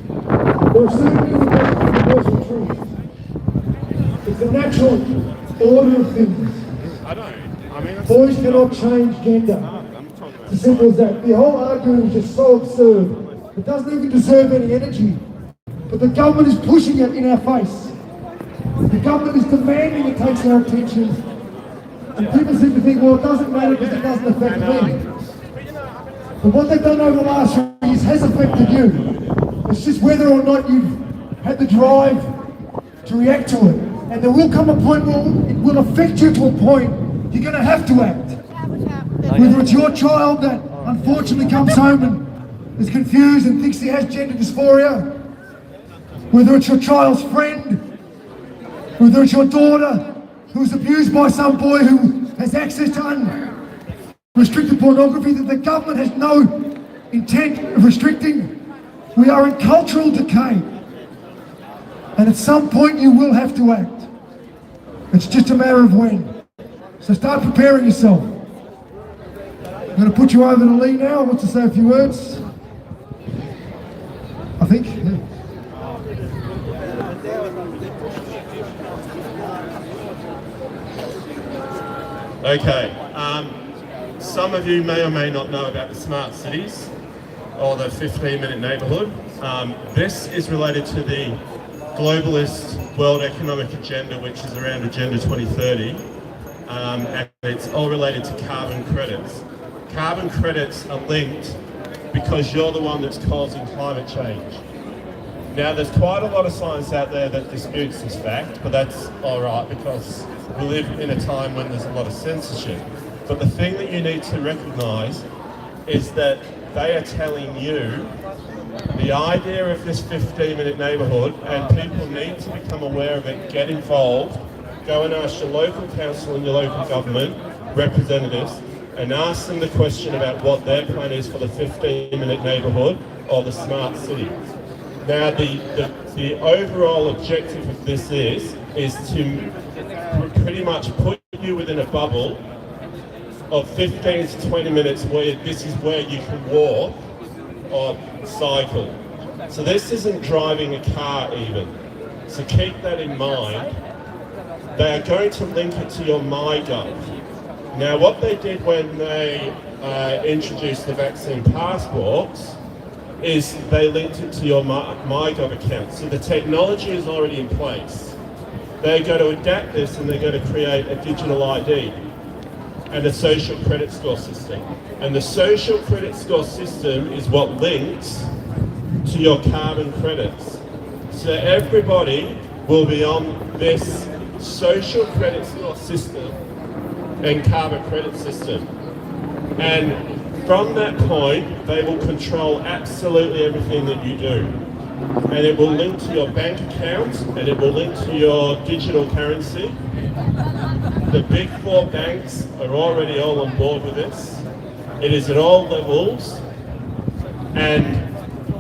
There are certain universal truths. It's the natural order of things. Boys cannot change gender. It's as simple as that. The whole argument is just so absurd. It doesn't even deserve any energy. But the government is pushing it in our face. The government is demanding it takes our attention. And people seem to think, well, it doesn't matter because it doesn't affect me. But what they've done over the last 3 years has affected you. It's just whether or not you've had the drive to react to it. And there will come a point where it will affect you to a point you're going to have to act. Whether it's your child that unfortunately comes home and is confused and thinks he has gender dysphoria, whether it's your child's friend, whether it's your daughter who's abused by some boy who has access to unrestricted pornography that the government has no intent of restricting. We are in cultural decay. And at some point you will have to act. It's just a matter of when. So start preparing yourself. I'm going to put you over to Lee now. I want to say a few words. I think. Yeah. Okay, some of you may or may not know about the smart cities or the 15-minute neighbourhood. This is related to the globalist World Economic Agenda, which is around Agenda 2030, and it's all related to carbon credits. Carbon credits are linked because you're the one that's causing climate change. Now, there's quite a lot of science out there that disputes this fact, but that's all right because we live in a time when there's a lot of censorship. But the thing that you need to recognise is that they are telling you the idea of this 15-minute neighbourhood, and people need to become aware of it, get involved, go and ask your local council and your local government representatives and ask them the question about what their plan is for the 15-minute neighbourhood or the smart city. Now, the overall objective of this is to pretty much put you within a bubble of 15 to 20 minutes where this is where you can walk or cycle. So this isn't driving a car even. So keep that in mind. They are going to link it to your MyGov. Now, what they did when they introduced the vaccine passports is they linked it to your MyGov account. So the technology is already in place. They're going to adapt this and they're going to create a digital ID and a social credit score system. And the social credit score system is what links to your carbon credits. So everybody will be on this social credit score system and carbon credit system. And from that point, they will control absolutely everything that you do. And it will link to your bank account, and it will link to your digital currency. The big four banks are already all on board with this. It is at all levels, and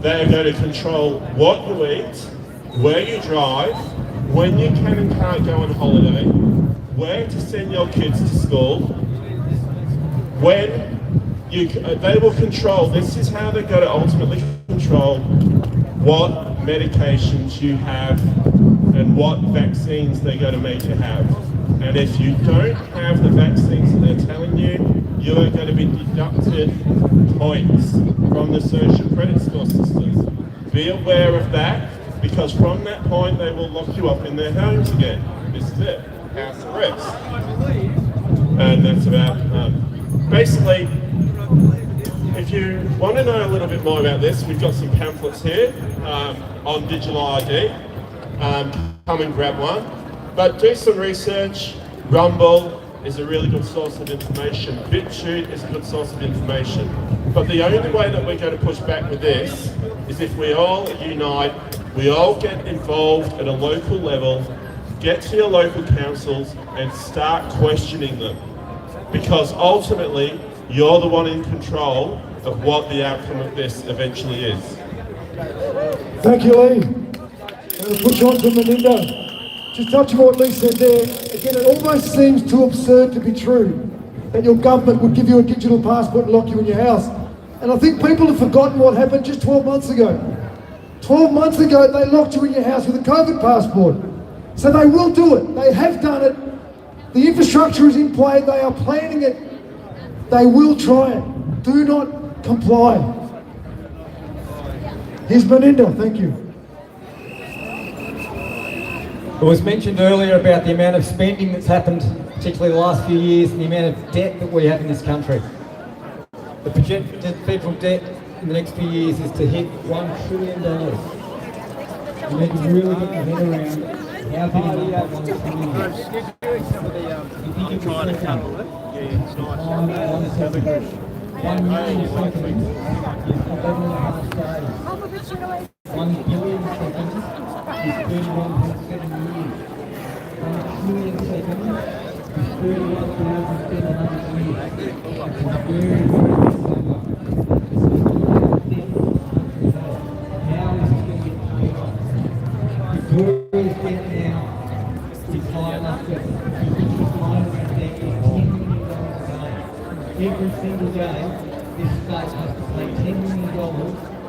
they are going to control what you eat, where you drive, when you can and can't go on holiday, where to send your kids to school, when they will control, this is how they're going to ultimately control what medications you have and what vaccines they're going to make you have. And if you don't have the vaccines that they're telling you, you are going to be deducted points from the social credit score systems. Be aware of that, because from that point they will lock you up in their homes again. This is it, house arrest. And that's about, basically, if you want to know a little bit more about this, we've got some pamphlets here on digital ID. Come and grab one. But do some research. Rumble is a really good source of information. BitChute is a good source of information. But the only way that we're going to push back with this is if we all unite, we all get involved at a local level, get to your local councils and start questioning them. Because ultimately, you're the one in control of what the outcome of this eventually is. Thank you, Lee. I'm going to push on to Melinda. Just touching on what Lee said there, again, it almost seems too absurd to be true that your government would give you a digital passport and lock you in your house. And I think people have forgotten what happened just 12 months ago. 12 months ago, they locked you in your house with a COVID passport. So they will do it. They have done it. The infrastructure is in play. They are planning it. They will try it. Do not comply. Here's Melinda. Thank you. It was mentioned earlier about the amount of spending that's happened, particularly the last few years, and the amount of debt that we have in this country. The projected federal debt in the next few years is to hit $1 trillion. You need to really get your head around how big that $1 trillion is. If you can second, 1 million seconds is 11.5 days. 1 billion seconds is 31.7 years. 1 trillion seconds is 31,700 years. It's a very, very simple. How is this going to get paid off? Victoria's debt now is high enough that the finance debt is $10 million a day. Every single day, this state has to pay $10 million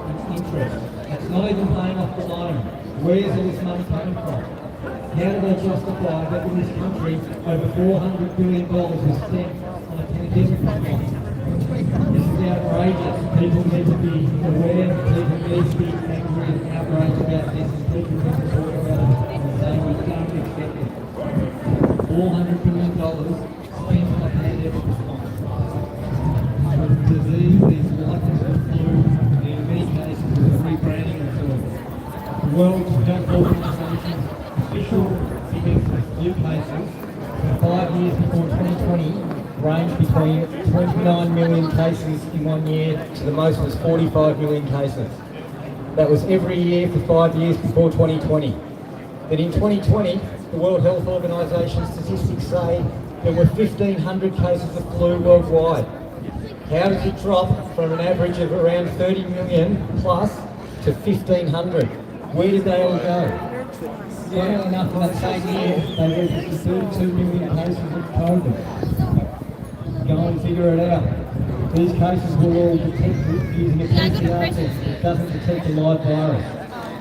in interest. That's not even paying off the loan. Where's all this money coming from? How do they justify that in this country over $400 billion was spent on a pandemic response? This is outrageous. People need to be aware, people need to be angry and outraged about this, and people need to talk about it and say we can't accept it. $400 billion spent on a pandemic response. The disease is likely to flu, and in many cases is rebranding themselves. The World Health Organization's official figures of flu cases for 5 years before 2020 ranged between 29 million cases in 1 year to the most was 45 million cases. That was every year for 5 years before 2020. But in 2020, the World Health Organization statistics say there were 1,500 cases of flu worldwide. How does it drop from an average of around 30 million plus to 1,500? Where did they all go? Funnily enough, in that same year, they registered 32 million cases of COVID. Go and figure it out. These cases were all detected using a PCR test that doesn't detect a live virus.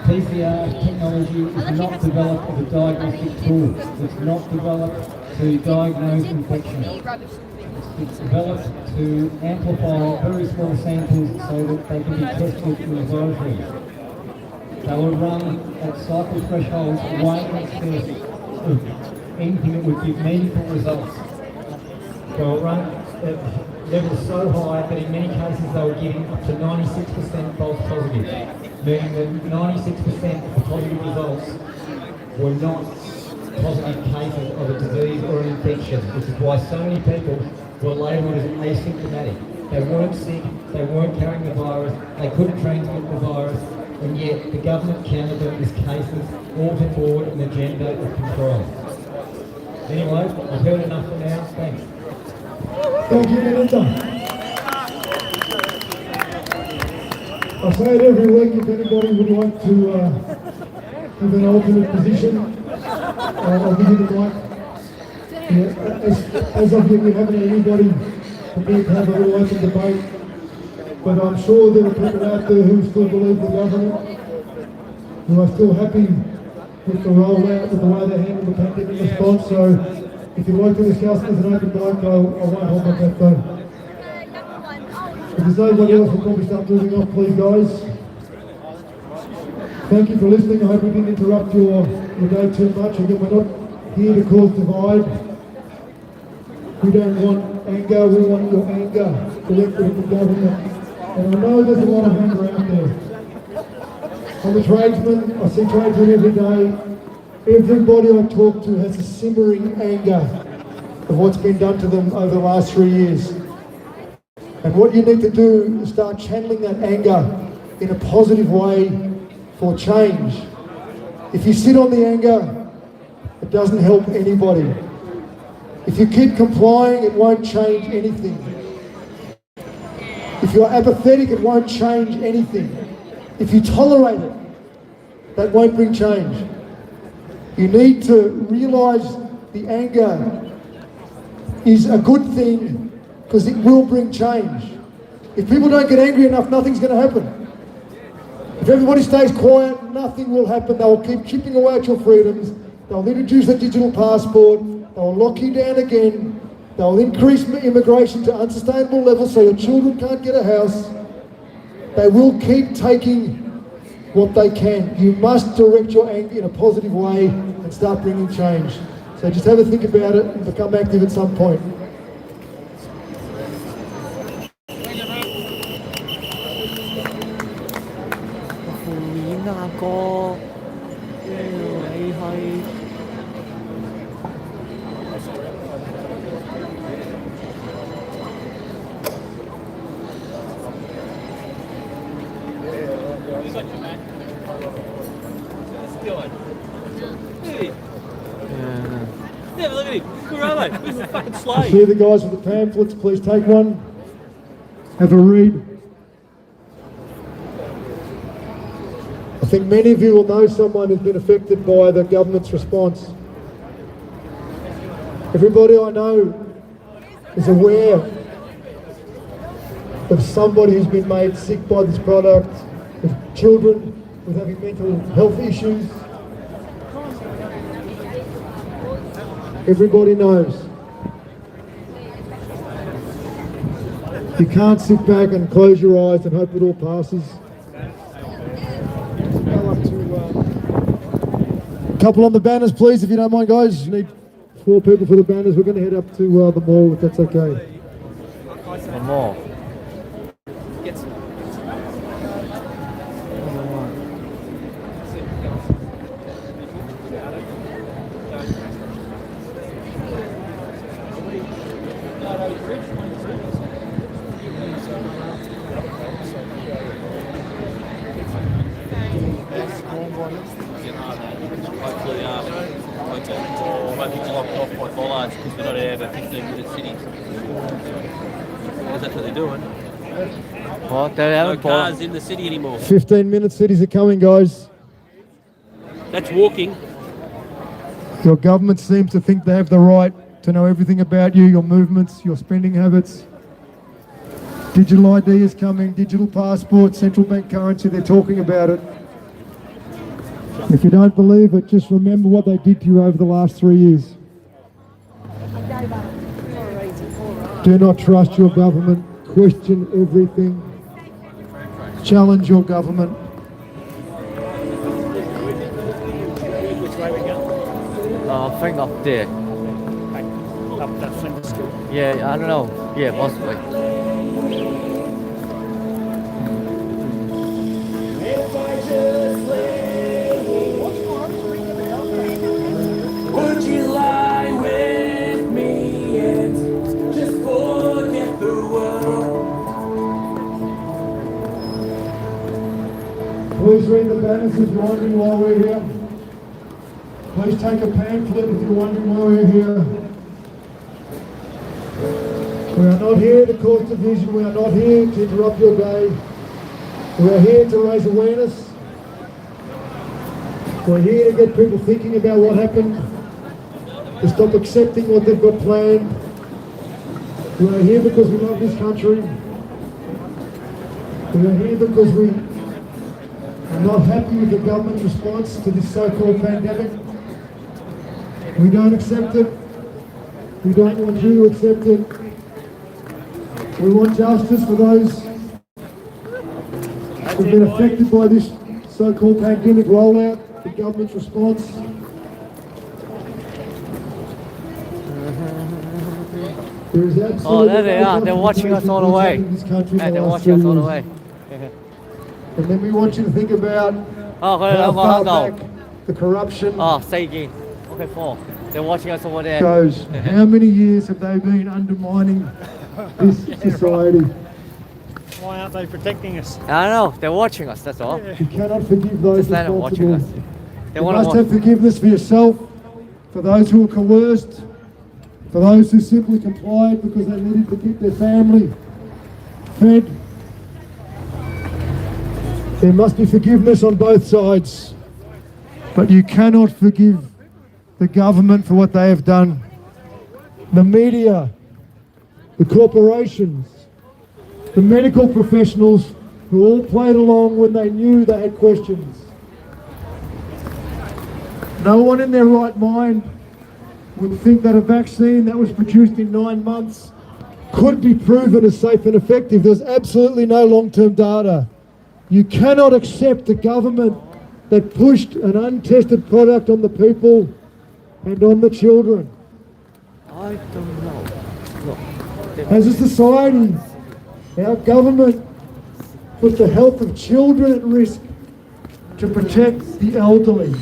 PCR technology is not developed as a diagnostic tool. It's not developed to diagnose infection. It's developed to amplify very small samples so that they can be tested in laboratories. They will run at cycle thresholds way in excess of anything that would give meaningful results. They will run at levels so high that in many cases they were giving up to 96% false positives, meaning that 96% of the positive results were not positive cases of a disease or an infection, which is why so many people were labelled as asymptomatic. They weren't sick, they weren't carrying the virus, they couldn't transmit the virus, and yet the government counted them as cases, all to forward an agenda of control. Anyway, I've heard enough for now. Thanks. Thank you, Melinda. I say it every week, if anybody would like to have an alternate position, I'll give you the mic. As of yet, we haven't had anybody prepared to have a real open debate, but I'm sure there are people out there who still believe the government, who are still happy with the rollout, with the way they handle the pandemic response. So if you'd like to discuss as an open mic, I won't hold my breath though. If there's nobody else, we'll probably start moving off, please guys. Thank you for listening. I hope we didn't interrupt your day too much. Again, we're not here to cause divide. We don't want anger, we want your anger directed at the government. And I know there's a lot of anger out there. I'm a tradesman, I see tradesmen every day. Everybody I talk to has a simmering anger of what's been done to them over the last 3 years. And what you need to do is start channeling that anger in a positive way for change. If you sit on the anger, it doesn't help anybody. If you keep complying, it won't change anything. If you're apathetic, it won't change anything. If you tolerate it, that won't bring change. You need to realise the anger is a good thing because it will bring change. If people don't get angry enough, nothing's going to happen. If everybody stays quiet, nothing will happen. They'll keep chipping away at your freedoms. They'll introduce a digital passport. They'll lock you down again. They'll increase immigration to unsustainable levels so your children can't get a house. They will keep taking what they can. You must direct your anger in a positive way and start bringing change. So just have a think about it and become active at some point. Yeah, look at him. Where are they? Where's the fucking I slave? see the guys with the pamphlets, please take one. Have a read. I think many of you will know someone who's been affected by the government's response. Everybody I know is aware of somebody who's been made sick by this product, of children with having mental health issues. Everybody knows. You can't sit back and close your eyes and hope it all passes. Go up to a couple on the banners, please, if you don't mind, guys. You need 4 people for the banners. We're going to head up to the mall, if that's okay. The mall. Might be blocked off by bollards because we're not out of 15-minute cities. Because that's what they're doing. What? They're No having cars in the city anymore. 15-minute cities are coming, guys. That's walking. Your government seems to think they have the right to know everything about you, your movements, your spending habits. Digital ID is coming, digital passport, central bank currency, they're talking about it. If you don't believe it, just remember what they did to you over the last 3 years. Do not trust your government, question everything, challenge your government. I think up there. Up that Flinders School. Yeah, I don't know. Yeah, possibly. Would you lie with me and just forget the world? Please read the banners if you're wondering why we're here. Please take a pamphlet if you're wondering why we're here. We are not here to cause division. We are not here to interrupt your day. We are here to raise awareness. We're here to get people thinking about what happened. to stop accepting what they've got planned. We are here because we love this country. We are here because we are not happy with the government's response to this so-called pandemic. We don't accept it. We don't want you to accept it. We want justice for those who've been affected by this so-called pandemic rollout, the government's response. There is absolutely Oh, there they no are. They're watching us all the way. in this country Yeah, in the they're last watching us 2 all the years. way. And then we want you to think about Oh, how far go. back the corruption Oh, say again. Okay, 4. They're watching us over there. goes. How many years have they been undermining this society? Why aren't they protecting us? I don't know. They're watching us. That's all. You cannot forgive those Just let them watching responsible. us. They You want must to have forgiveness for yourself, for those who were coerced, for those who simply complied because they needed to keep their family fed. There must be forgiveness on both sides, but you cannot forgive the government for what they have done. The media, the corporations, the medical professionals who all played along when they knew they had questions. No one in their right mind would think that a vaccine that was produced in 9 months could be proven as safe and effective. There's absolutely no long-term data. You cannot accept a government that pushed an untested product on the people and on the children. I don't know. Look. As a society, our government put the health of children at risk to protect the elderly.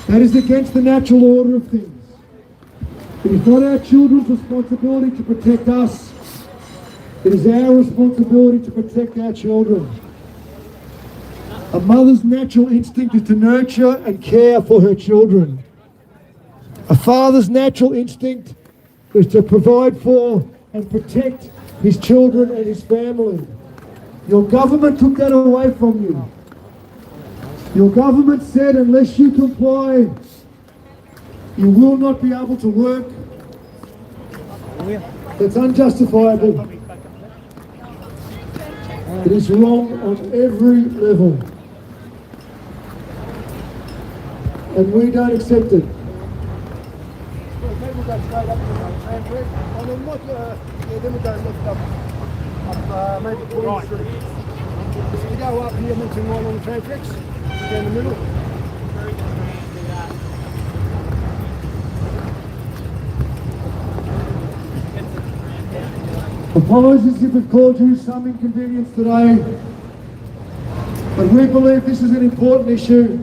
That is against the natural order of things. It is not our children's responsibility to protect us. It is our responsibility to protect our children. A mother's natural instinct is to nurture and care for her children. A father's natural instinct is to provide for and protect his children and his family. Your government took that away from you. Your government said unless you comply, you will not be able to work. That's unjustifiable. It is wrong on every level. And we don't accept it. People go straight up to the tram track, and then what, then we go left up maybe Queen Street. If you go up here and then turn right on the tram tracks, down the middle. Apologies if we've caused you some inconvenience today, but we believe this is an important issue.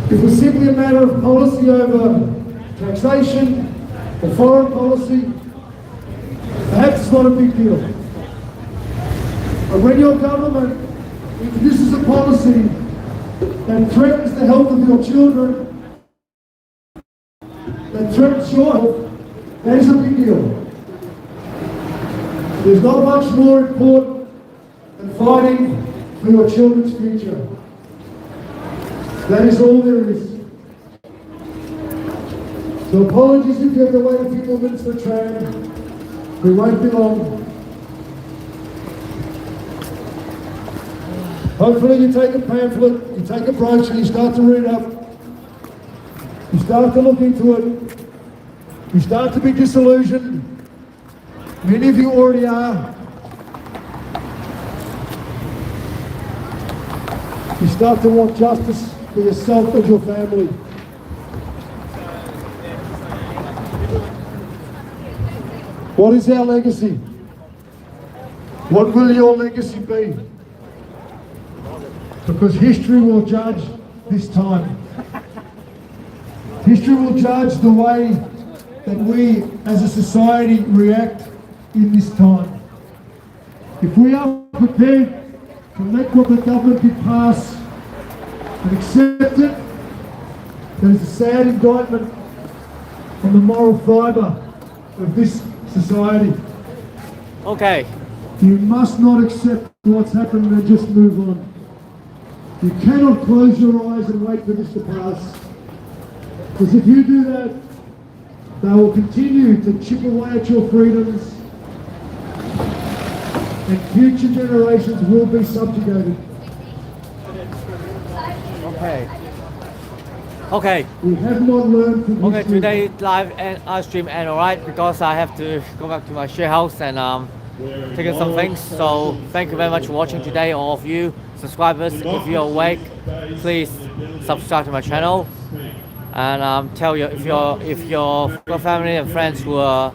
If it was simply a matter of policy over taxation or foreign policy, perhaps it's not a big deal. But when your government introduces a policy that threatens the health of your children, that threatens your health, that is a big deal. There's not much more important than fighting for your children's future. That is all there is. So apologies if you have to wait a few more minutes for a tram. We won't be long. Hopefully you take a pamphlet, you take a brochure, you start to read up. You start to look into it. You start to be disillusioned. Many of you already are. You start to want justice for yourself and your family. What is our legacy? What will your legacy be? Because history will judge this time. History will judge the way that we as a society react in this time. If we are prepared to let what the government did pass and accept it, that is a sad indictment on the moral fibre of this society. Okay. You must not accept what's happened and just move on. You cannot close your eyes and wait for this to pass. Because if you do that, they will continue to chip away at your freedoms, and future generations will be subjugated. Okay. Okay. We have not learned from Okay, history. today live stream and alright because I have to go back to my share house and take in some things. So thank you very much for watching today, all of you subscribers. If you're awake, please subscribe to my channel and tell you if your family and friends who are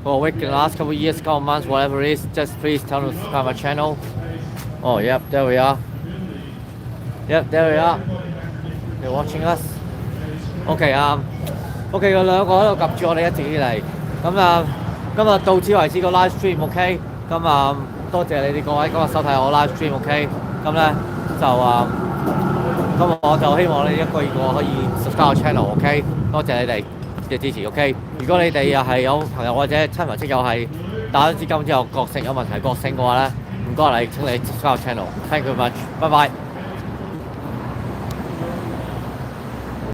awake in the last couple of years, couple of months, whatever it is, just please tell them to subscribe my channel. Oh yep, there we are. Yep, there we are. You're watching us. OK OK， 佢兩個喺度及住我哋一直以嚟，咁今日到此為止個 live stream，OK， 咁多謝你哋各位今日收睇我 live stream，OK， 咁咧就咁我就希望你一個可以 subscribe 我 channel，OK， 多謝你哋嘅支持，OK。如果你哋又係有朋友或者親朋戚友係打咗資金之後覺醒有問題覺醒嘅話咧，唔該你請你 subscribe 我 channel，thank you very much，拜拜。